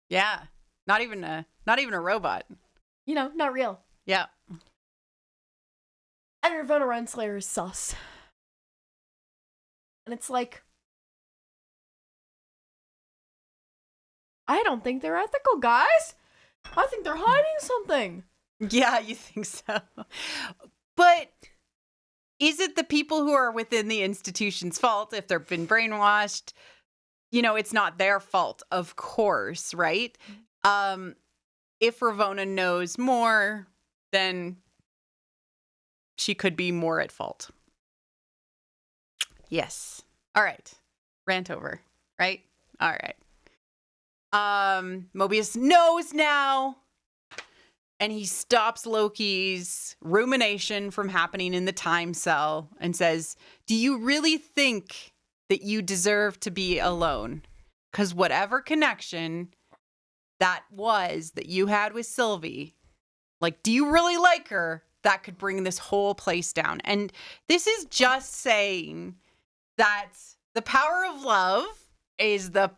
Speaker 3: Yeah. Not even a robot.
Speaker 4: Not real.
Speaker 3: Yeah.
Speaker 4: And Ravonna Renslayer is sus. And it's like, I don't think they're ethical, guys. I think they're hiding something.
Speaker 3: Yeah, you think so. But is it the people who are within the institution's fault if they've been brainwashed? It's not their fault, of course, right? If Ravonna knows more, then she could be more at fault. Yes. All right. Rant over, right? All right. Mobius knows now, and he stops Loki's rumination from happening in the time cell and says, do you really think that you deserve to be alone? Because whatever connection that was that you had with Sylvie, do you really like her? That could bring this whole place down. And this is just saying that the power of love is the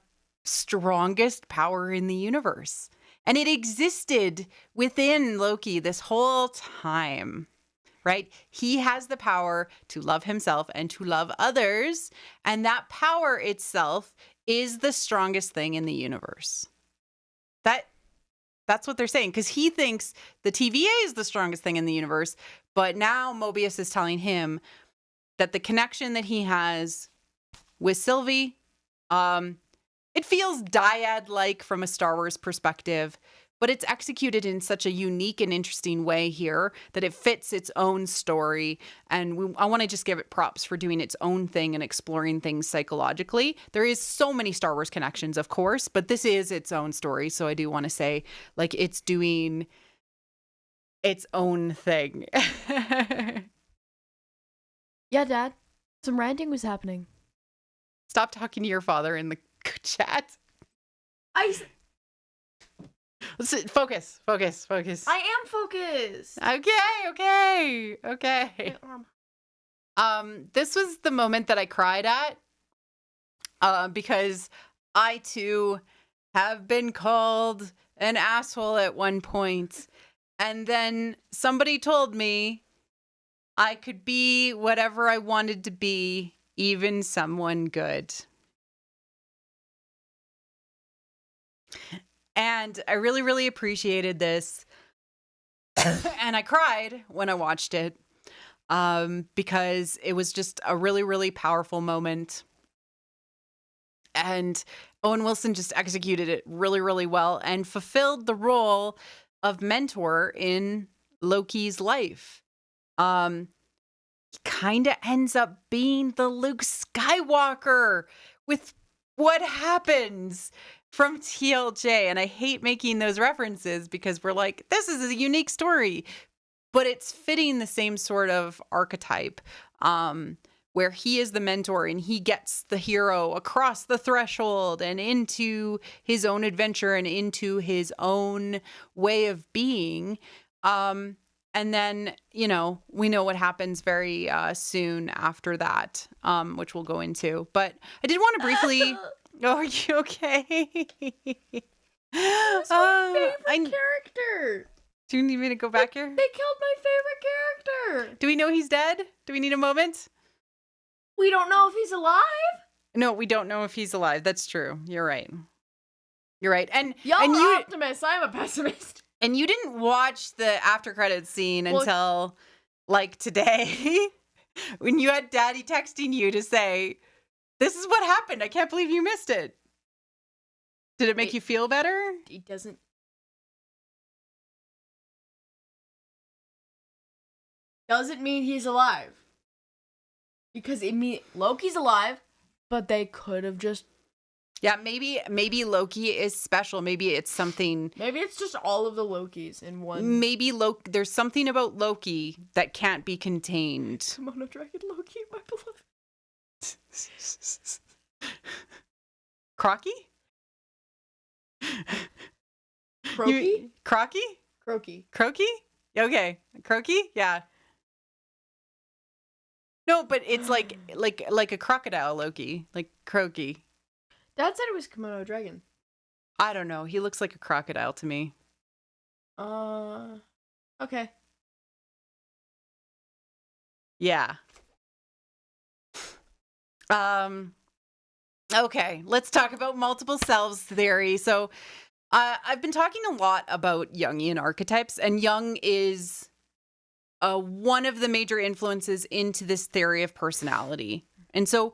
Speaker 3: strongest power in the universe. And it existed within Loki this whole time, right? He has the power to love himself and to love others. And that power itself is the strongest thing in the universe. That's what they're saying, because he thinks the TVA is the strongest thing in the universe. But now Mobius is telling him that the connection that he has with Sylvie, it feels dyad-like from a Star Wars perspective, but it's executed in such a unique and interesting way here that it fits its own story. And I want to just give it props for doing its own thing and exploring things psychologically. There is so many Star Wars connections, of course, but this is its own story. So I do want to say, it's doing its own thing.
Speaker 4: Yeah, Dad. Some ranting was happening.
Speaker 3: Stop talking to your father in the chat. Focus.
Speaker 4: I am focused.
Speaker 3: Okay. This was the moment that I cried at, because I too have been called an asshole at one point, and then somebody told me I could be whatever I wanted to be, even someone good. And I really, really appreciated this. And I cried when I watched it, because it was just a really, really powerful moment. And Owen Wilson just executed it really, really well and fulfilled the role of mentor in Loki's life. He kind of ends up being the Luke Skywalker with what happens from TLJ. And I hate making those references because we're like, this is a unique story, but it's fitting the same sort of archetype, where he is the mentor and he gets the hero across the threshold and into his own adventure and into his own way of being. And then, we know what happens very soon after that, which we'll go into. But I did want to briefly... Oh, are you okay?
Speaker 4: Who's my favorite character?
Speaker 3: Do you need me to go back here?
Speaker 4: They killed my favorite character.
Speaker 3: Do we know he's dead? Do we need a moment?
Speaker 4: We don't know if he's alive.
Speaker 3: No, we don't know if he's alive. That's true. You're right. And
Speaker 4: Y'all
Speaker 3: and
Speaker 4: are
Speaker 3: you
Speaker 4: optimists. I'm a pessimist.
Speaker 3: and you didn't watch the after credits scene until like today when you had Daddy texting you to say, "This is what happened. I can't believe you missed it." Did it make you feel better?
Speaker 4: It doesn't. Doesn't mean he's alive. Because it means Loki's alive, but they could have just...
Speaker 3: Yeah, maybe Loki is special. Maybe it's something...
Speaker 4: Maybe it's just all of the Lokis in one...
Speaker 3: Maybe there's something about Loki that can't be contained.
Speaker 4: Kimono Dragon Loki, my beloved.
Speaker 3: Crocky?
Speaker 4: Croaky?
Speaker 3: Crocky?
Speaker 4: Croaky.
Speaker 3: Croaky? Okay. Croaky? Yeah. No, but it's like a crocodile Loki. Like Croaky.
Speaker 4: Dad said it was Kimono Dragon.
Speaker 3: I don't know. He looks like a crocodile to me.
Speaker 4: Okay.
Speaker 3: Yeah. Okay, let's talk about multiple selves theory. So, I've been talking a lot about Jungian archetypes, and Jung is one of the major influences into this theory of personality. And so,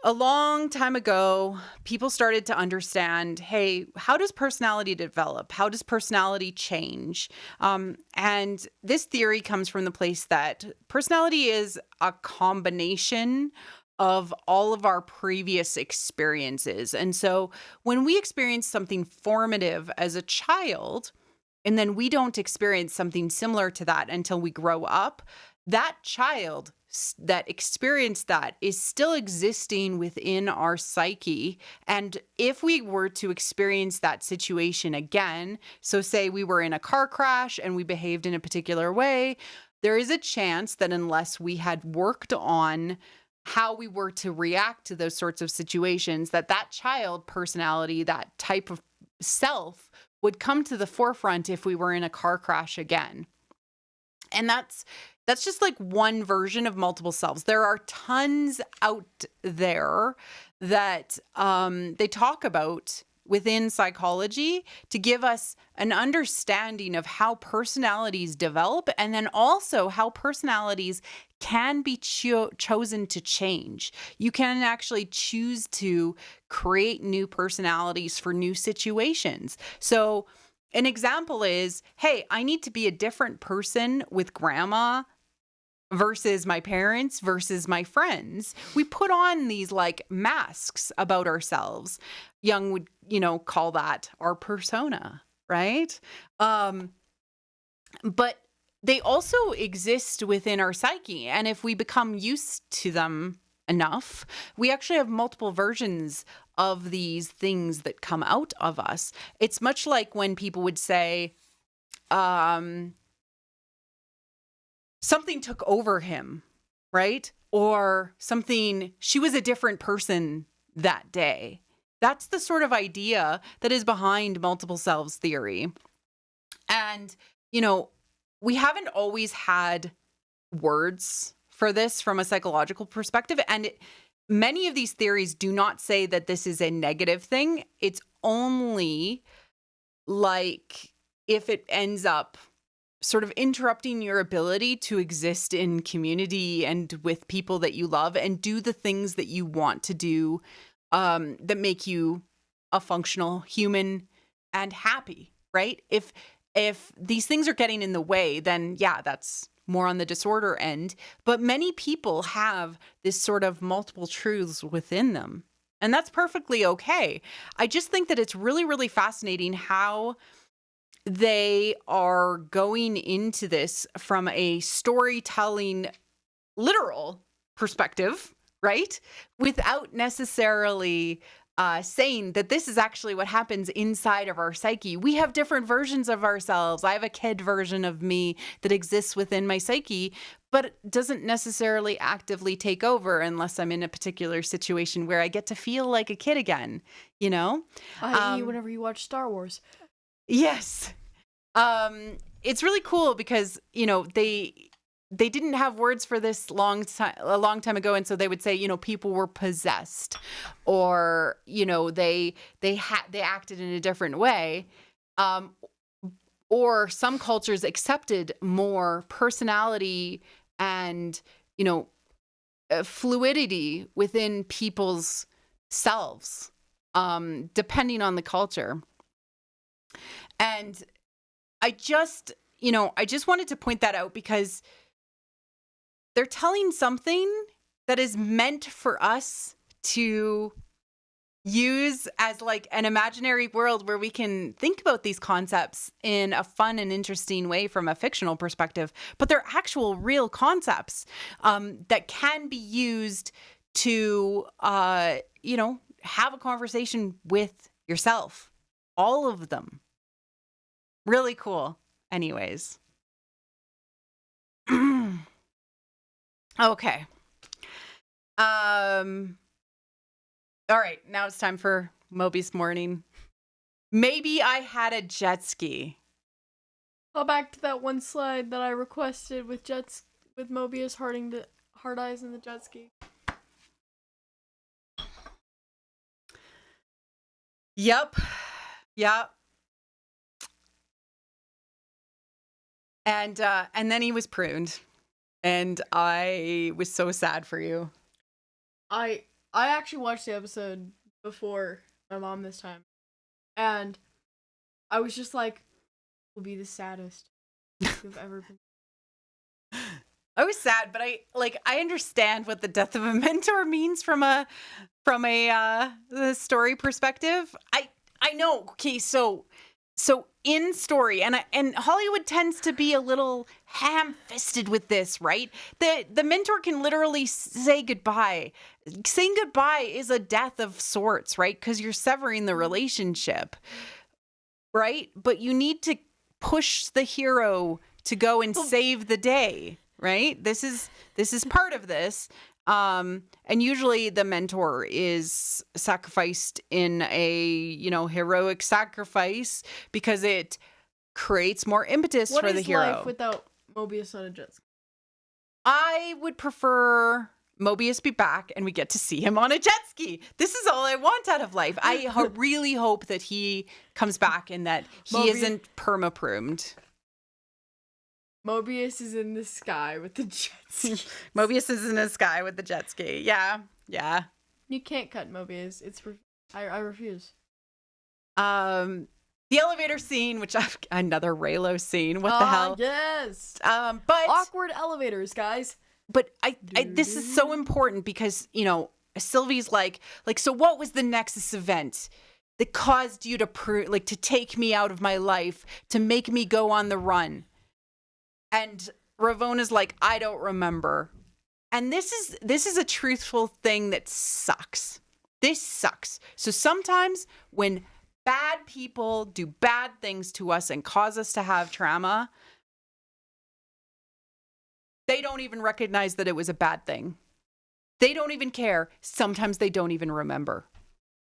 Speaker 3: a long time ago, people started to understand, hey, how does personality develop? How does personality change? And this theory comes from the place that personality is a combination of all of our previous experiences. And so when we experience something formative as a child, and then we don't experience something similar to that until we grow up, that child that experienced that is still existing within our psyche. And if we were to experience that situation again, so say we were in a car crash and we behaved in a particular way, there is a chance that unless we had worked on how we were to react to those sorts of situations, that child personality, that type of self would come to the forefront if we were in a car crash again. And that's just like one version of multiple selves. There are tons out there that they talk about within psychology to give us an understanding of how personalities develop, and then also how personalities can be chosen to change. You can actually choose to create new personalities for new situations. So an example is, hey, I need to be a different person with grandma versus my parents versus my friends. We put on these like masks about ourselves. Jung would, call that our persona, right? But they also exist within our psyche. And if we become used to them enough, we actually have multiple versions of these things that come out of us. It's much like when people would say, something took over him, right? Or she was a different person that day. That's the sort of idea that is behind multiple selves theory. And, we haven't always had words for this from a psychological perspective. And many of these theories do not say that this is a negative thing. It's only like if it ends up sort of interrupting your ability to exist in community and with people that you love and do the things that you want to do that make you a functional human and happy, right? If these things are getting in the way, then yeah, that's more on the disorder end. But many people have this sort of multiple truths within them, and that's perfectly okay. I just think that it's really, really fascinating how they are going into this from a storytelling, literal perspective, right? Without necessarily saying that this is actually what happens inside of our psyche. We have different versions of ourselves. I have a kid version of me that exists within my psyche, but it doesn't necessarily actively take over unless I'm in a particular situation where I get to feel like a kid again, you know?
Speaker 4: I.e. whenever you watch Star Wars.
Speaker 3: Yes. It's really cool because, you know, they didn't have words for this a long time ago, and so they would say, you know, people were possessed, or, you know, they acted in a different way, or some cultures accepted more personality and, you know, fluidity within people's selves, depending on the culture. And I just wanted to point that out because they're telling something that is meant for us to use as like an imaginary world where we can think about these concepts in a fun and interesting way from a fictional perspective, but they're actual real concepts that can be used to, you know, have a conversation with yourself. All of them. Really cool. Anyways. Okay. All right, now it's time for Moby's morning. Maybe I had a jet ski.
Speaker 4: Go back to that one slide that I requested with Mobius hard eyes in the jet ski.
Speaker 3: Yep. And then he was pruned. And I was so sad for you.
Speaker 4: I actually watched the episode before my mom this time. And I was just like, will be the saddest you've ever been.
Speaker 3: I was sad, but I understand what the death of a mentor means from a the story perspective. I know. Okay, so in story, and Hollywood tends to be a little ham-fisted with this, right? The mentor can literally say goodbye. Saying goodbye is a death of sorts, right? Because you're severing the relationship, right? But you need to push the hero to go and save the day, right? This is part of this. And usually the mentor is sacrificed in a, you know, heroic sacrifice because it creates more impetus for the hero.
Speaker 4: What is life without Mobius on a jet ski?
Speaker 3: I would prefer Mobius be back and we get to see him on a jet ski. This is all I want out of life. I really hope that he comes back and that he isn't perma-pruned.
Speaker 4: Mobius is in the sky with the jet ski.
Speaker 3: Mobius is in the sky with the jet ski. Yeah.
Speaker 4: You can't cut Mobius. I refuse.
Speaker 3: The elevator scene, which another Raylo scene. What the hell?
Speaker 4: Yes.
Speaker 3: But
Speaker 4: awkward elevators, guys.
Speaker 3: But I this is so important because, you know, Sylvie's like, so what was the Nexus event that caused you to to take me out of my life, to make me go on the run? And Ravona's like, I don't remember. And this is a truthful thing that sucks. This sucks. So sometimes when bad people do bad things to us and cause us to have trauma, they don't even recognize that it was a bad thing. They don't even care. Sometimes they don't even remember.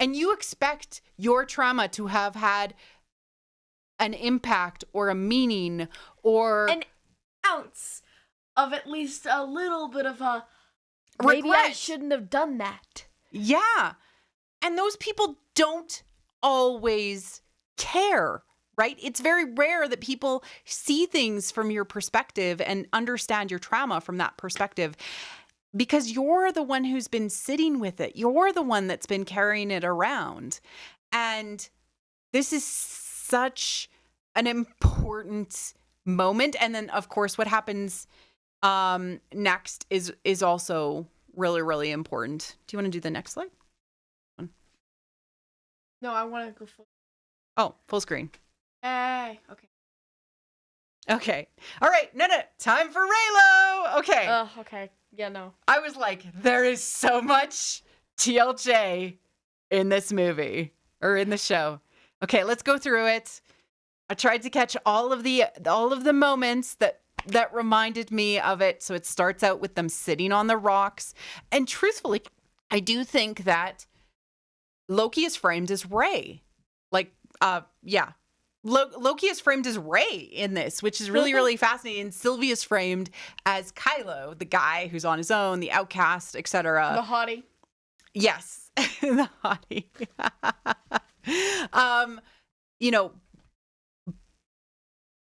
Speaker 3: And you expect your trauma to have had an impact or a meaning or
Speaker 4: an ounce of at least a little bit of a maybe
Speaker 3: regret.
Speaker 4: I shouldn't have done that.
Speaker 3: Yeah. And those people don't always care, right? It's very rare that people see things from your perspective and understand your trauma from that perspective because you're the one who's been sitting with it. You're the one that's been carrying it around. And this is such an important moment. And then, of course, what happens next is also really, really important. Do you want to do the next slide?
Speaker 4: No, I want to go full.
Speaker 3: Oh, full screen.
Speaker 4: Hey, okay.
Speaker 3: Okay. All right. No. Time for Raylo. Okay.
Speaker 4: Okay. Yeah, no.
Speaker 3: I was like, there is so much TLJ in this movie or in the show. Okay, let's go through it. I tried to catch all of the moments that reminded me of it. So it starts out with them sitting on the rocks. And truthfully, I do think that Loki is framed as Ray. Loki is framed as Ray in this, which is really, really fascinating. And Sylvie is framed as Kylo, the guy who's on his own, the outcast, etc.
Speaker 4: The hottie.
Speaker 3: Yes, the hottie.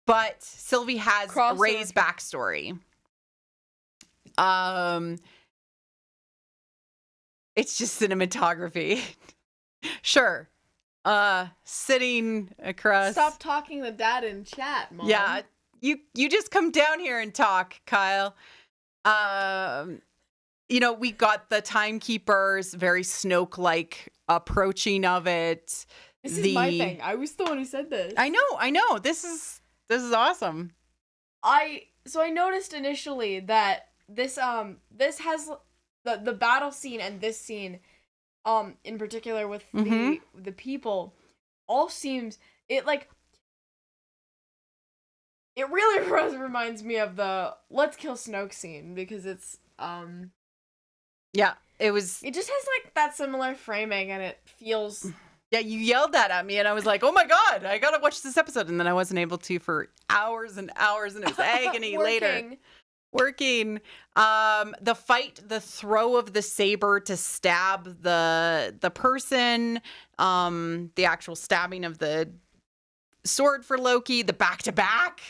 Speaker 3: But Sylvie has Ray's backstory. It's just cinematography. Sure. Sitting across.
Speaker 2: Stop talking to Dad in chat, Mom.
Speaker 3: Yeah, you just come down here and talk, Kyle. We got the timekeepers, very Snoke-like approaching of it.
Speaker 2: This is my thing. I was the one who said this.
Speaker 3: I know. This is awesome.
Speaker 4: So I noticed initially that this has the battle scene and this scene in particular with the people all seems it really reminds me of the Let's Kill Snoke scene because it's
Speaker 3: yeah, it
Speaker 4: just has that similar framing and it feels.
Speaker 3: Yeah, you yelled that at me and I was like, oh my God, I gotta watch this episode. And then I wasn't able to for hours and hours and it was agony later. Working. The fight, the throw of the saber to stab the person, the actual stabbing of the sword for Loki, the back-to-back.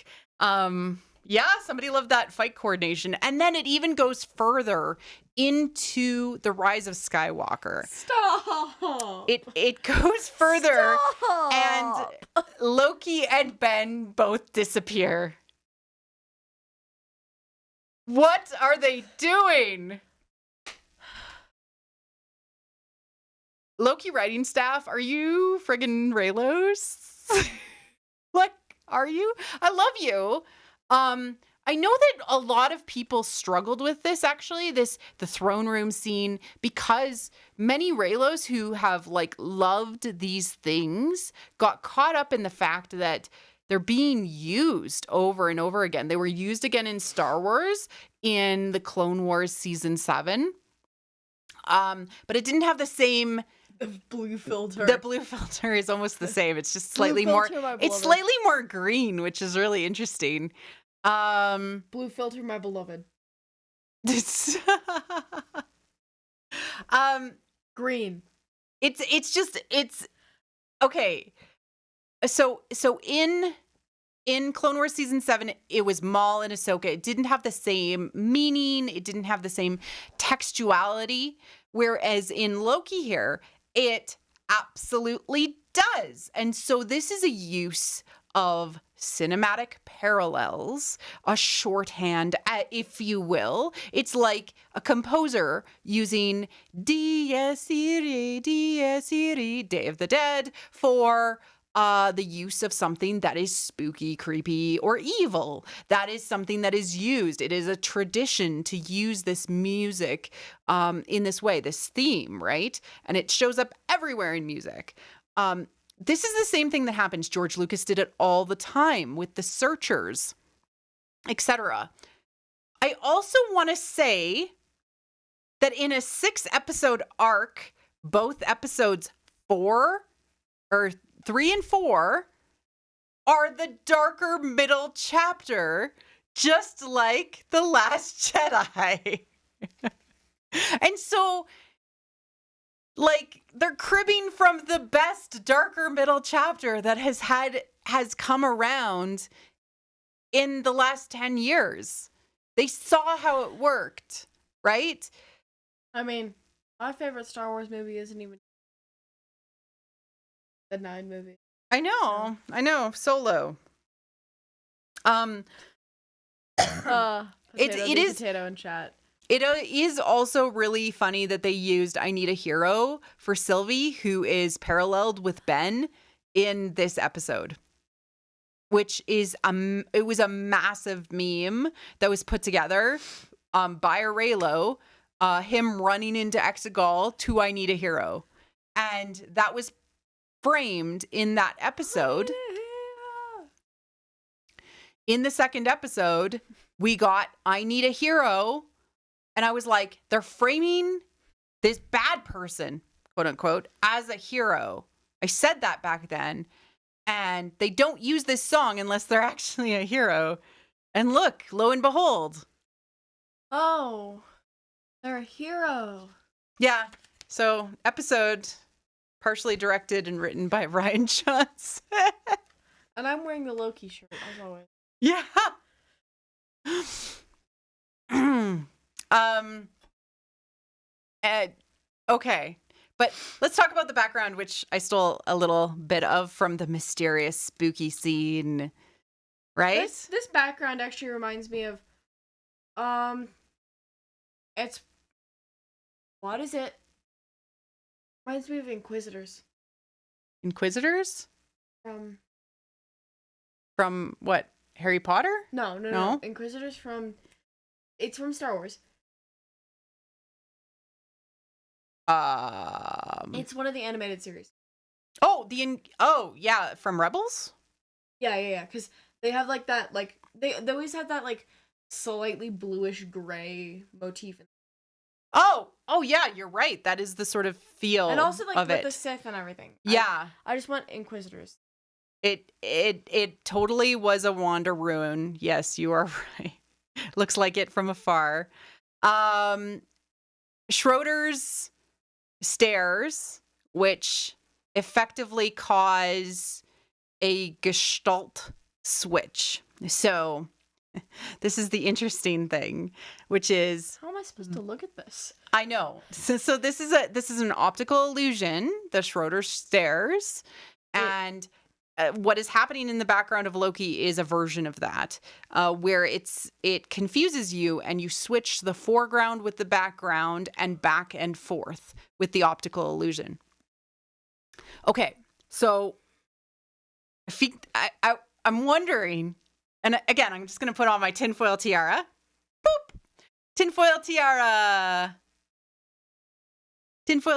Speaker 3: Yeah, somebody loved that fight coordination. And then it even goes further into the Rise of Skywalker.
Speaker 2: Stop!
Speaker 3: It goes further.
Speaker 4: Stop!
Speaker 3: And Loki and Ben both disappear. What are they doing? Loki writing staff, are you friggin' Raylos? Are you? I love you. I know that a lot of people struggled with this, actually, the throne room scene, because many Raylos who have loved these things got caught up in the fact that they're being used over and over again. They were used again in Star Wars in the Clone Wars season 7. But it didn't have the same.
Speaker 2: The blue filter.
Speaker 3: The blue filter is almost the same. It's just slightly more. It's slightly more green, which is really interesting.
Speaker 2: Blue filter, my beloved. Green.
Speaker 3: It's okay. So in Clone Wars season 7, it was Maul and Ahsoka. It didn't have the same meaning. It didn't have the same textuality. Whereas in Loki here, it absolutely does. And so this is a use of cinematic parallels, a shorthand, if you will. It's like a composer using Dies Irae, Dies Irae, Day of the Dead, for the use of something that is spooky, creepy, or evil. That is something that is used. It is a tradition to use this music in this way, this theme, right? And it shows up everywhere in music. This is the same thing that happens. George Lucas did it all the time with the Searchers, etc. I also want to say that in a 6-episode arc, both episodes 3 and 4 are the darker middle chapter, just like The Last Jedi. And so, they're cribbing from the best darker middle chapter that has come around in the last 10 years. They saw how it worked, right?
Speaker 2: I mean, my favorite Star Wars movie isn't even the 9 movie.
Speaker 3: I know. Solo. It is
Speaker 2: potato in chat.
Speaker 3: It is also really funny that they used I Need a Hero for Sylvie, who is paralleled with Ben in this episode, which is it was a massive meme that was put together by a Raylo, him running into Exegol to I Need a Hero. And that was framed in that episode. In the second episode, we got I Need a Hero. And I was like, they're framing this bad person, quote unquote, as a hero. I said that back then. And they don't use this song unless they're actually a hero. And look, lo and behold.
Speaker 2: Oh, they're a hero.
Speaker 3: Yeah. So episode partially directed and written by Ryan Johnson.
Speaker 2: And I'm wearing the Loki shirt, as always.
Speaker 3: Yeah. Okay. But let's talk about the background, which I stole a little bit of from the mysterious, spooky scene. Right?
Speaker 2: This background actually reminds me of, it's, what is it? Reminds me of Inquisitors.
Speaker 3: Inquisitors?
Speaker 2: From
Speaker 3: what? Harry Potter?
Speaker 2: No. Inquisitors it's from Star Wars. It's one of the animated series.
Speaker 3: Oh, yeah, from Rebels?
Speaker 2: Yeah. Because they have like that, like they always have that like slightly bluish gray motif.
Speaker 3: Oh, yeah, you're right. That is the sort of feel
Speaker 2: And also like
Speaker 3: of
Speaker 2: with
Speaker 3: it.
Speaker 2: the Sith and everything.
Speaker 3: Yeah.
Speaker 2: I just want Inquisitors.
Speaker 3: It totally was a Wanda ruin. Yes, you are right. Looks like it from afar. Schroeder's stairs, which effectively cause a gestalt switch. So this is the interesting thing, which is
Speaker 2: How am I supposed to look at this?
Speaker 3: I know. So this is an optical illusion, the Schroeder stairs, and what is happening in the background of Loki is a version of that, where it confuses you and you switch the foreground with the background and back and forth with the optical illusion. Okay, so I'm wondering, and again, I'm just going to put on my tinfoil tiara. Boop! Tinfoil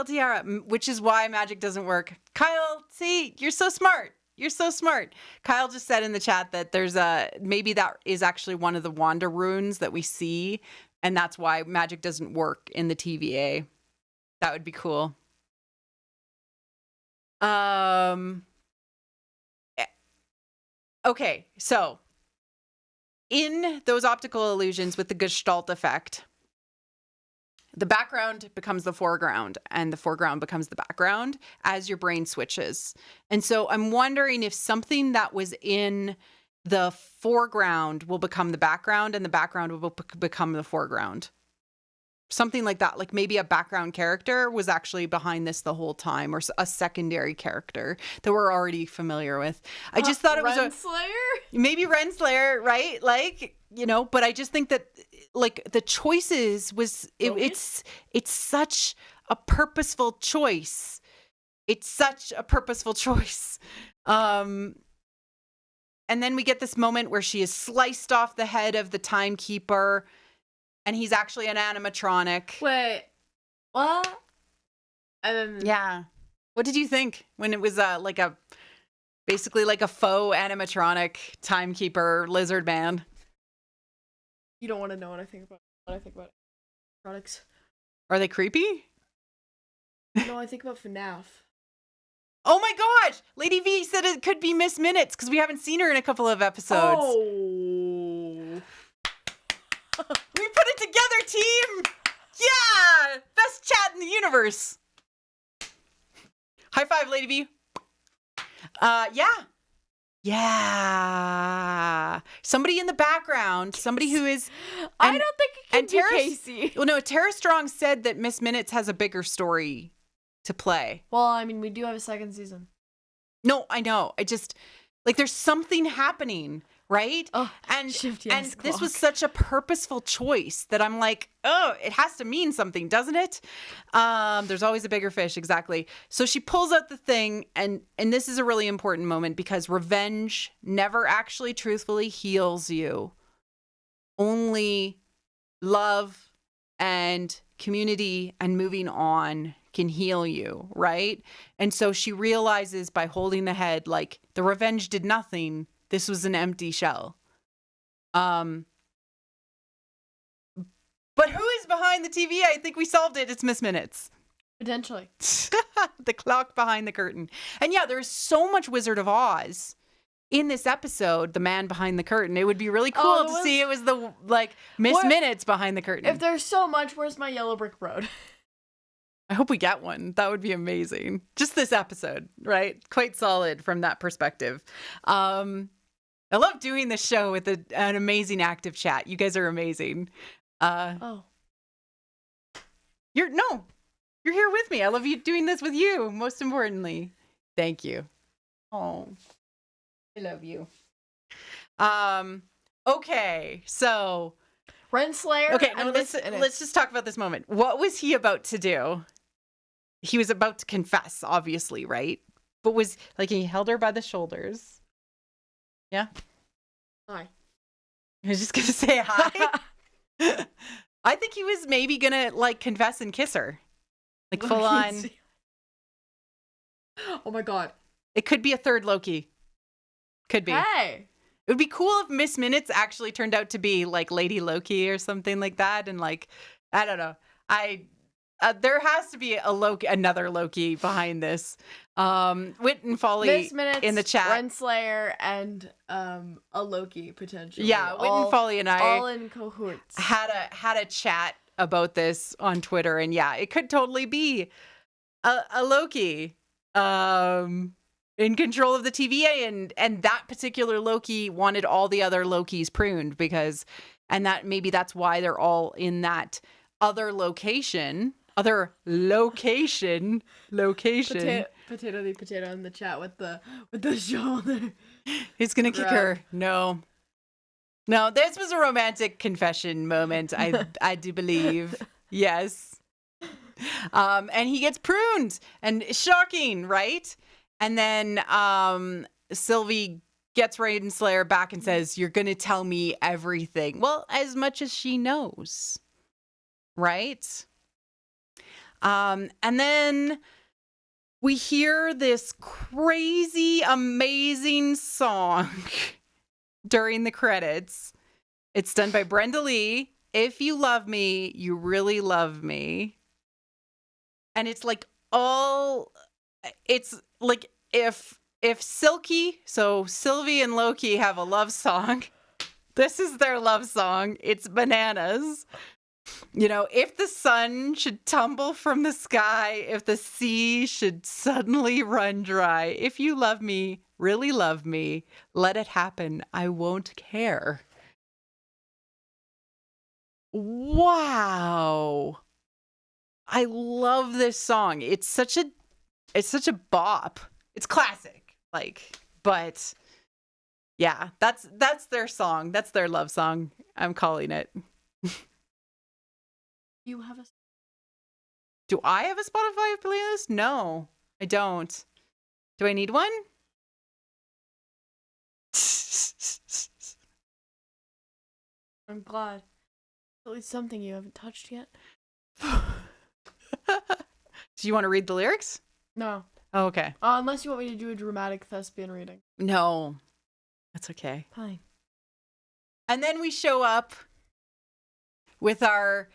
Speaker 3: tiara, which is why magic doesn't work. Kyle, see, you're so smart. You're so smart. Kyle just said in the chat that maybe that is actually one of the Wanda runes that we see, and that's why magic doesn't work in the TVA. That would be cool. Okay, so in those optical illusions with the Gestalt effect, the background becomes the foreground and the foreground becomes the background as your brain switches. And so I'm wondering if something that was in the foreground will become the background and the background will become the foreground. Something like that. Like maybe a background character was actually behind this the whole time, or a secondary character that we're already familiar with. I just thought it was maybe Renslayer, right? Like, but I just think that like the choices it's such a purposeful choice. It's such a purposeful choice. And then we get this moment where she is sliced off the head of the timekeeper, and he's actually an animatronic.
Speaker 2: Wait, what?
Speaker 3: Yeah. What did you think when it was basically like a faux animatronic timekeeper lizard man?
Speaker 2: You don't want to know what I think about products.
Speaker 3: Are they creepy?
Speaker 2: No, I think about FNAF.
Speaker 3: Oh my gosh! Lady V said it could be Miss Minutes because we haven't seen her in a couple of episodes.
Speaker 2: Oh.
Speaker 3: We put it together, team! Yeah! Best chat in the universe. High five, Lady V. Yeah. Somebody in the background, somebody who is...
Speaker 2: I don't think it can be Casey.
Speaker 3: Well, no, Tara Strong said that Miss Minutes has a bigger story to play.
Speaker 2: Well, I mean, we do have a second season.
Speaker 3: No, I know. I just... Like, there's something happening, right?
Speaker 2: Oh,
Speaker 3: and
Speaker 2: this
Speaker 3: was such a purposeful choice that I'm like, oh, it has to mean something, doesn't it? There's always a bigger fish, exactly. So she pulls out the thing, and this is a really important moment because revenge never actually truthfully heals you. Only love and community and moving on can heal you, right? And so she realizes by holding the head, like, the revenge did nothing. This was an empty shell. But who is behind the TVA? I think we solved it. It's Miss Minutes.
Speaker 2: Potentially.
Speaker 3: The clock behind the curtain. And yeah, there's so much Wizard of Oz in this episode, the man behind the curtain. It would be really cool to see it was the, like, Miss Minutes behind the curtain.
Speaker 2: If there's so much, where's my yellow brick road?
Speaker 3: I hope we get one. That would be amazing. Just this episode, right? Quite solid from that perspective. I love doing this show with an amazing active chat. You guys are amazing. You're here with me. I love you doing this with you, most importantly. Thank you. Oh, I love you. Okay, so
Speaker 2: Renslayer.
Speaker 3: Okay, no, let's just talk about this moment. What was he about to do? He was about to confess, obviously, right? But was, like, he held her by the shoulders. Yeah?
Speaker 2: Hi.
Speaker 3: I was just gonna say hi. I think he was maybe gonna, like, confess and kiss her. Like, full on.
Speaker 2: Oh my god.
Speaker 3: It could be a third Loki. Could be.
Speaker 2: Hey!
Speaker 3: It would be cool if Miss Minutes actually turned out to be, like, Lady Loki or something like that. And, like, I don't know. There has to be another Loki behind this. Wit and Folly
Speaker 2: Miss Minutes,
Speaker 3: in the chat.
Speaker 2: Renslayer, and a Loki potentially.
Speaker 3: Yeah, Wit and Folly and I
Speaker 2: all in cahoots.
Speaker 3: had a chat about this on Twitter, and yeah, it could totally be a Loki in control of the TVA, and that particular Loki wanted all the other Lokis pruned maybe that's why they're all in that other location. Location.
Speaker 2: Potato the potato in the chat with the shoulder.
Speaker 3: He's gonna kick her. No, this was a romantic confession moment. I do believe. Yes. And he gets pruned, and shocking, right? And then Sylvie gets Renslayer back and says, "You're gonna tell me everything." Well, as much as she knows, right? And then we hear this crazy, amazing song during the credits. It's done by Brenda Lee. If you love me, you really love me. And it's like it's like if Sylvie and Loki have a love song, this is their love song. It's bananas. You know, if the sun should tumble from the sky, if the sea should suddenly run dry, if you love me, really love me, let it happen. I won't care. Wow. I love this song. It's such a bop. It's classic. But yeah, that's their song. That's their love song. I'm calling it.
Speaker 2: You have
Speaker 3: Do I have a Spotify playlist? No, I don't. Do I need one?
Speaker 2: I'm glad. At least something you haven't touched yet.
Speaker 3: Do you want to read the lyrics?
Speaker 2: No.
Speaker 3: Oh, okay.
Speaker 2: Unless you want me to do a dramatic thespian reading.
Speaker 3: No, that's okay.
Speaker 2: Fine.
Speaker 3: And then we show up with our,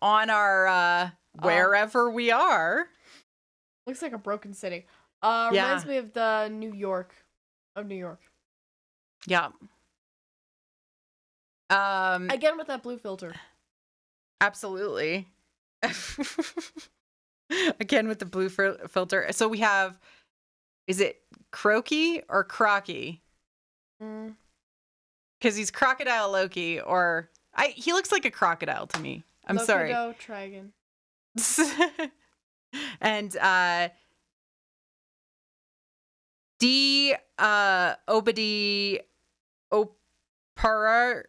Speaker 3: on our wherever we are.
Speaker 2: Looks like a broken city.
Speaker 3: Yeah.
Speaker 2: Reminds me of the New York.
Speaker 3: Yeah.
Speaker 2: Again with that blue filter.
Speaker 3: Absolutely. Again with the blue filter. So we have, is it Croaky or Crocky? Because he's Crocodile Loki, or he looks like a crocodile to me. I'm sorry.
Speaker 2: Trigon.
Speaker 3: And Obadi Opara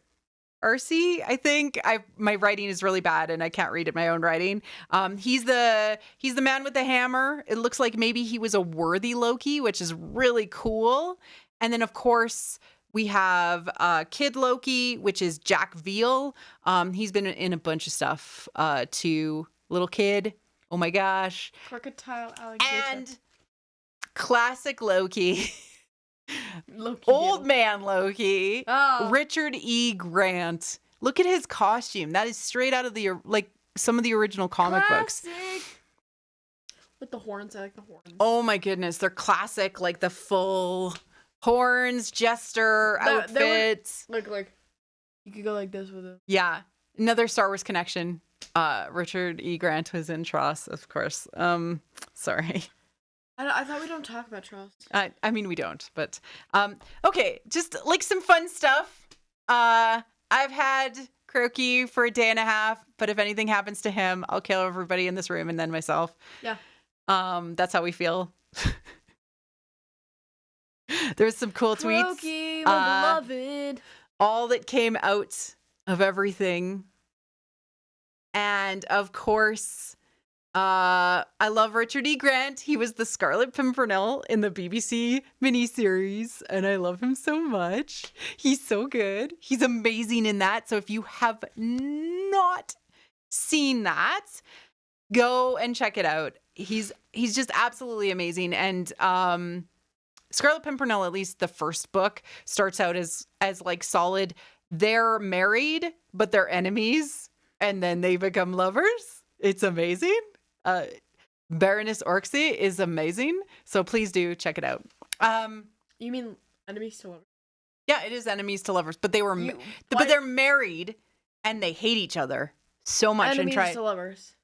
Speaker 3: Arcee, I think. My writing is really bad and I can't read it my own writing. He's the man with the hammer. It looks like maybe he was a worthy Loki, which is really cool. And then of course we have Kid Loki, which is Jack Veal. He's been in a bunch of stuff too. Little kid. Oh my gosh.
Speaker 2: Crocodile alligator.
Speaker 3: And classic Loki.
Speaker 2: Loki
Speaker 3: Old
Speaker 2: Doodle.
Speaker 3: man Loki.
Speaker 2: Oh.
Speaker 3: Richard E. Grant. Look at his costume. That is straight out of the some of the original comic books.
Speaker 2: Classic. With the horns, I like the horns.
Speaker 3: Oh my goodness, they're classic, like the full horns, jester outfits.
Speaker 2: Look, you could go like this with it.
Speaker 3: Yeah, another Star Wars connection. Richard E. Grant was in Tross, of course. Sorry.
Speaker 2: I thought we don't talk about Tross.
Speaker 3: I mean, we don't, but okay, just like some fun stuff. I've had Croaky for a day and a half, but if anything happens to him, I'll kill everybody in this room and then myself.
Speaker 2: Yeah.
Speaker 3: That's how we feel. There's some cool tweets.
Speaker 2: Croaky, my beloved.
Speaker 3: All that came out of everything. And of course, I love Richard E. Grant. He was the Scarlet Pimpernel in the BBC miniseries, and I love him so much. He's so good. He's amazing in that. So if you have not seen that, go and check it out. He's just absolutely amazing. And Scarlet Pimpernel, at least the first book, starts out as like solid. They're married, but they're enemies, and then they become lovers. It's amazing. Baroness Orcsy is amazing. So please do check it out.
Speaker 2: You mean enemies to lovers?
Speaker 3: Yeah, it is enemies to lovers, but but they're married and they hate each other so much.
Speaker 2: Enemies to lovers.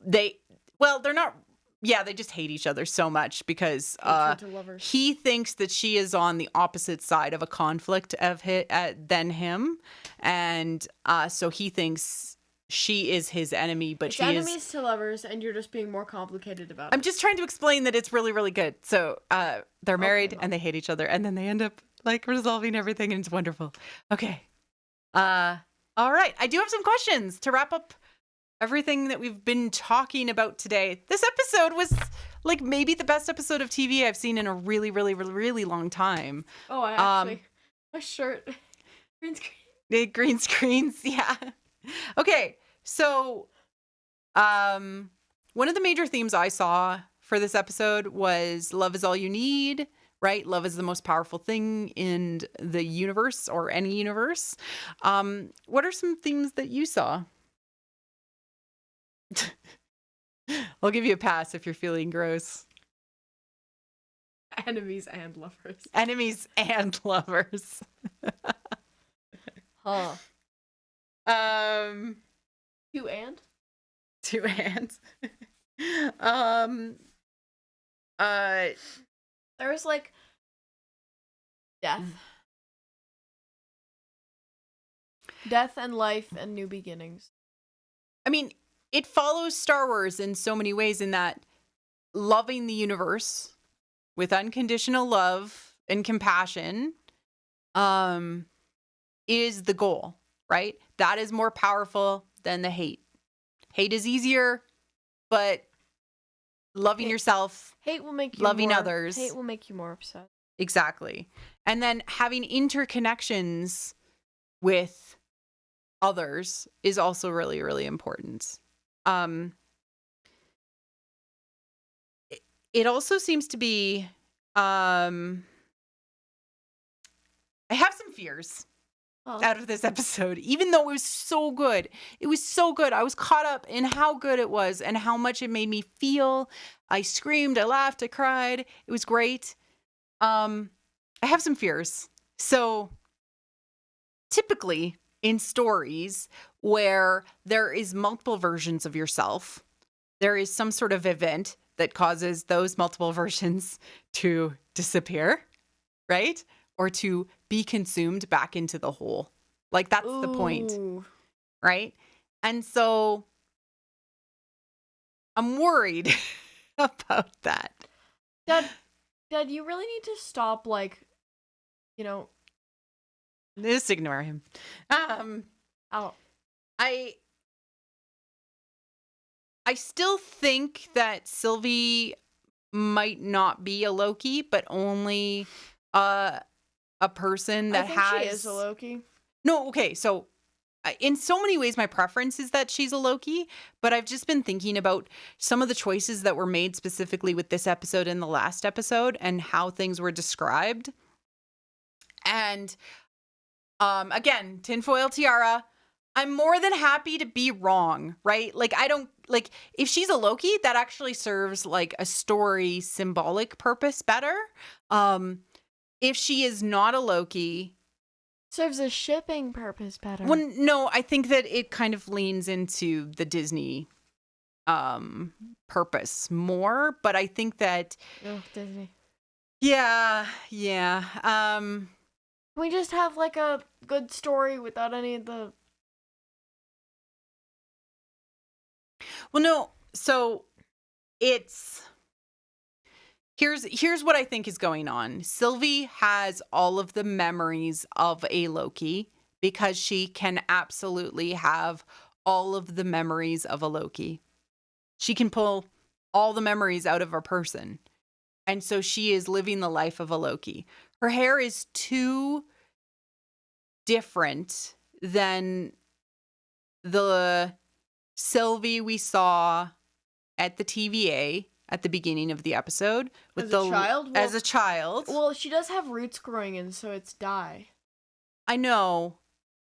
Speaker 3: They're not. Yeah, they just hate each other so much because
Speaker 2: Hatred to lovers.
Speaker 3: he thinks that she is on the opposite side of a conflict than him, and so he thinks she is his enemy, but
Speaker 2: It's
Speaker 3: she
Speaker 2: enemies
Speaker 3: is
Speaker 2: to lovers, and you're just being more complicated about it.
Speaker 3: I'm just trying to explain that it's really, really good. So they're married
Speaker 2: well.
Speaker 3: and they hate each other, and then they end up like resolving everything, and it's wonderful. Okay. All right. I do have some questions to wrap up everything that we've been talking about today. This episode was like maybe the best episode of TV I've seen in a really, really, really, really long time.
Speaker 2: Oh, I actually my shirt green screen.
Speaker 3: The green screens, yeah. Okay, so one of the major themes I saw for this episode was love is all you need, right? Love is the most powerful thing in the universe or any universe. What are some themes that you saw? I'll give you a pass if you're feeling gross.
Speaker 2: Enemies and lovers.
Speaker 3: Enemies and lovers.
Speaker 2: Huh.
Speaker 3: Two
Speaker 2: and?
Speaker 3: Two hands.
Speaker 2: There was like death. Death and life and new beginnings.
Speaker 3: I mean, it follows Star Wars in so many ways in that loving the universe with unconditional love and compassion is the goal, right? That is more powerful than the hate. Hate is easier, but loving yourself,
Speaker 2: Hate will make you
Speaker 3: loving
Speaker 2: more,
Speaker 3: others.
Speaker 2: Hate will make you more upset.
Speaker 3: Exactly. And then having interconnections with others is also really, really important. It also seems to be, I have some fears out of this episode, even though it was so good. It was so good. I was caught up in how good it was and how much it made me feel. I screamed, I laughed, I cried. It was great. I have some fears. So typically in stories where there is multiple versions of yourself, there is some sort of event that causes those multiple versions to disappear, right? Or to be consumed back into the whole. Like that's the point, right? And so I'm worried about that.
Speaker 2: Dad, you really need to stop, like, you know.
Speaker 3: Just ignore him. I still think that Sylvie might not be a Loki, but only a person that
Speaker 2: I think
Speaker 3: has.
Speaker 2: she is a Loki.
Speaker 3: No, okay. So in so many ways, my preference is that she's a Loki, but I've just been thinking about some of the choices that were made specifically with this episode and the last episode and how things were described. And again, tinfoil tiara, I'm more than happy to be wrong, right? Like, I don't, like, if she's a Loki, that actually serves like a story symbolic purpose better. If she is not a Loki,
Speaker 4: Serves a shipping purpose better.
Speaker 3: well, no, I think that it kind of leans into the Disney purpose more, but I think that
Speaker 4: Oh, Disney.
Speaker 3: yeah.
Speaker 4: Can we just have like a good story without any of the...
Speaker 3: Well, no, so it's here's what I think is going on. Sylvie has all of the memories of a Loki because she can absolutely have all of the memories of a Loki. She can pull all the memories out of a person. And so she is living the life of a Loki. Her hair is too different than the Sylvie we saw at the TVA at the beginning of the episode with
Speaker 4: As a child? Well-
Speaker 3: as a child.
Speaker 4: Well, she does have roots growing in, so it's dye.
Speaker 3: I know.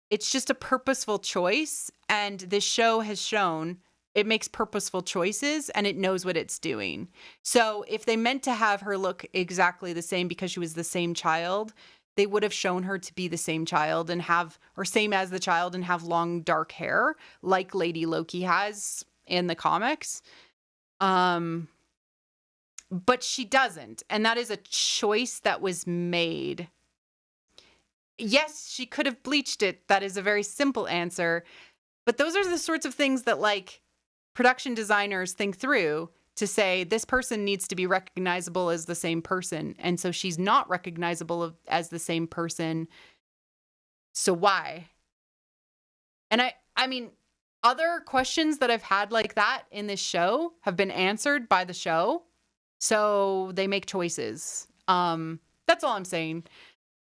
Speaker 3: It's just a purposeful choice, and this show has shown it makes purposeful choices and it knows what it's doing. So if they meant to have her look exactly the same because she was the same child, they would have shown her to be the same child and have, or same as the child and have long dark hair like Lady Loki has in the comics. But she doesn't. And that is a choice that was made. Yes, she could have bleached it. That is a very simple answer. But those are the sorts of things that like production designers think through to say this person needs to be recognizable as the same person. And so she's not recognizable as the same person. So why? And I mean, other questions that I've had like that in this show have been answered by the show. So they make choices. That's all I'm saying.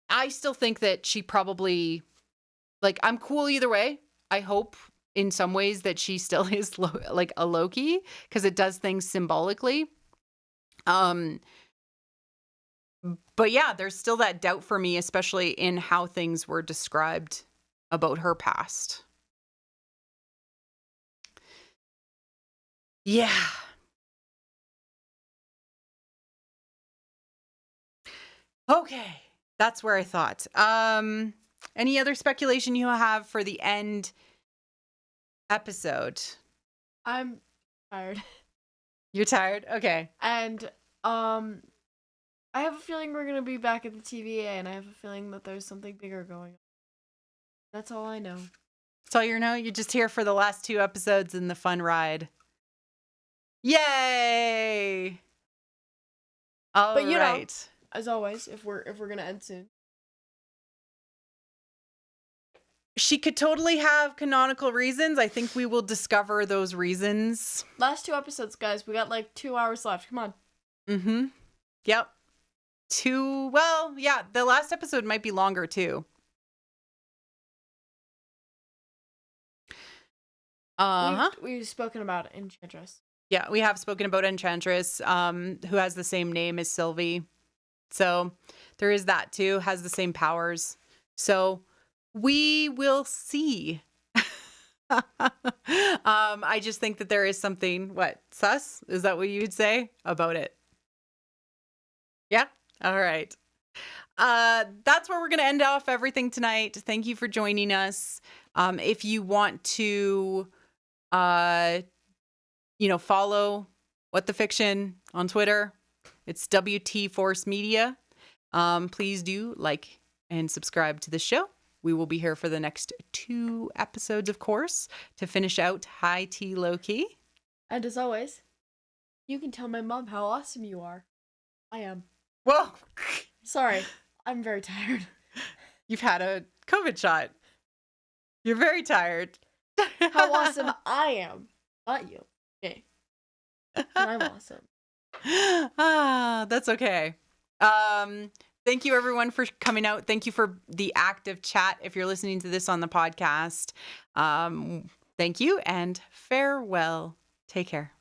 Speaker 3: I still think that she probably, like, I'm cool either way. I hope in some ways that she still is like a Loki because it does things symbolically. But yeah, there's still that doubt for me, especially in how things were described about her past. Yeah. Okay. That's where I thought. Any other speculation you have for the end episode?
Speaker 4: I'm tired.
Speaker 3: You're tired? Okay.
Speaker 4: And I have a feeling we're gonna be back at the TVA, and I have a feeling that there's something bigger going on. That's all I know.
Speaker 3: That's all you know? You're just here for the last 2 episodes and the fun ride. Yay! All
Speaker 4: But you know,
Speaker 3: right.
Speaker 4: as always, if we're gonna end soon.
Speaker 3: She could totally have canonical reasons. I think we will discover those reasons.
Speaker 4: Last 2 episodes, guys. We got like 2 hours left. Come on.
Speaker 3: Mm-hmm. Yep. Well, yeah, the last episode might be longer too.
Speaker 4: We've spoken about Enchantress.
Speaker 3: Yeah, we have spoken about Enchantress, who has the same name as Sylvie. So there is that too, has the same powers. So we will see. I just think that there is something, sus? Is that what you'd say about it? Yeah? All right. That's where we're going to end off everything tonight. Thank you for joining us. If you want to, follow What the Fiction on Twitter, it's WT Force Media. Please do like and subscribe to the show. We will be here for the next 2 episodes, of course, to finish out High Tea Loki.
Speaker 4: And as always, you can tell my mom how awesome you are. I am.
Speaker 3: Whoa.
Speaker 4: Sorry, I'm very tired.
Speaker 3: You've had a COVID shot. You're very tired.
Speaker 4: How awesome I am. Not you. Okay. I'm awesome.
Speaker 3: That's okay. Thank you, everyone, for coming out. Thank you for the active chat if you're listening to this on the podcast. Thank you and farewell. Take care.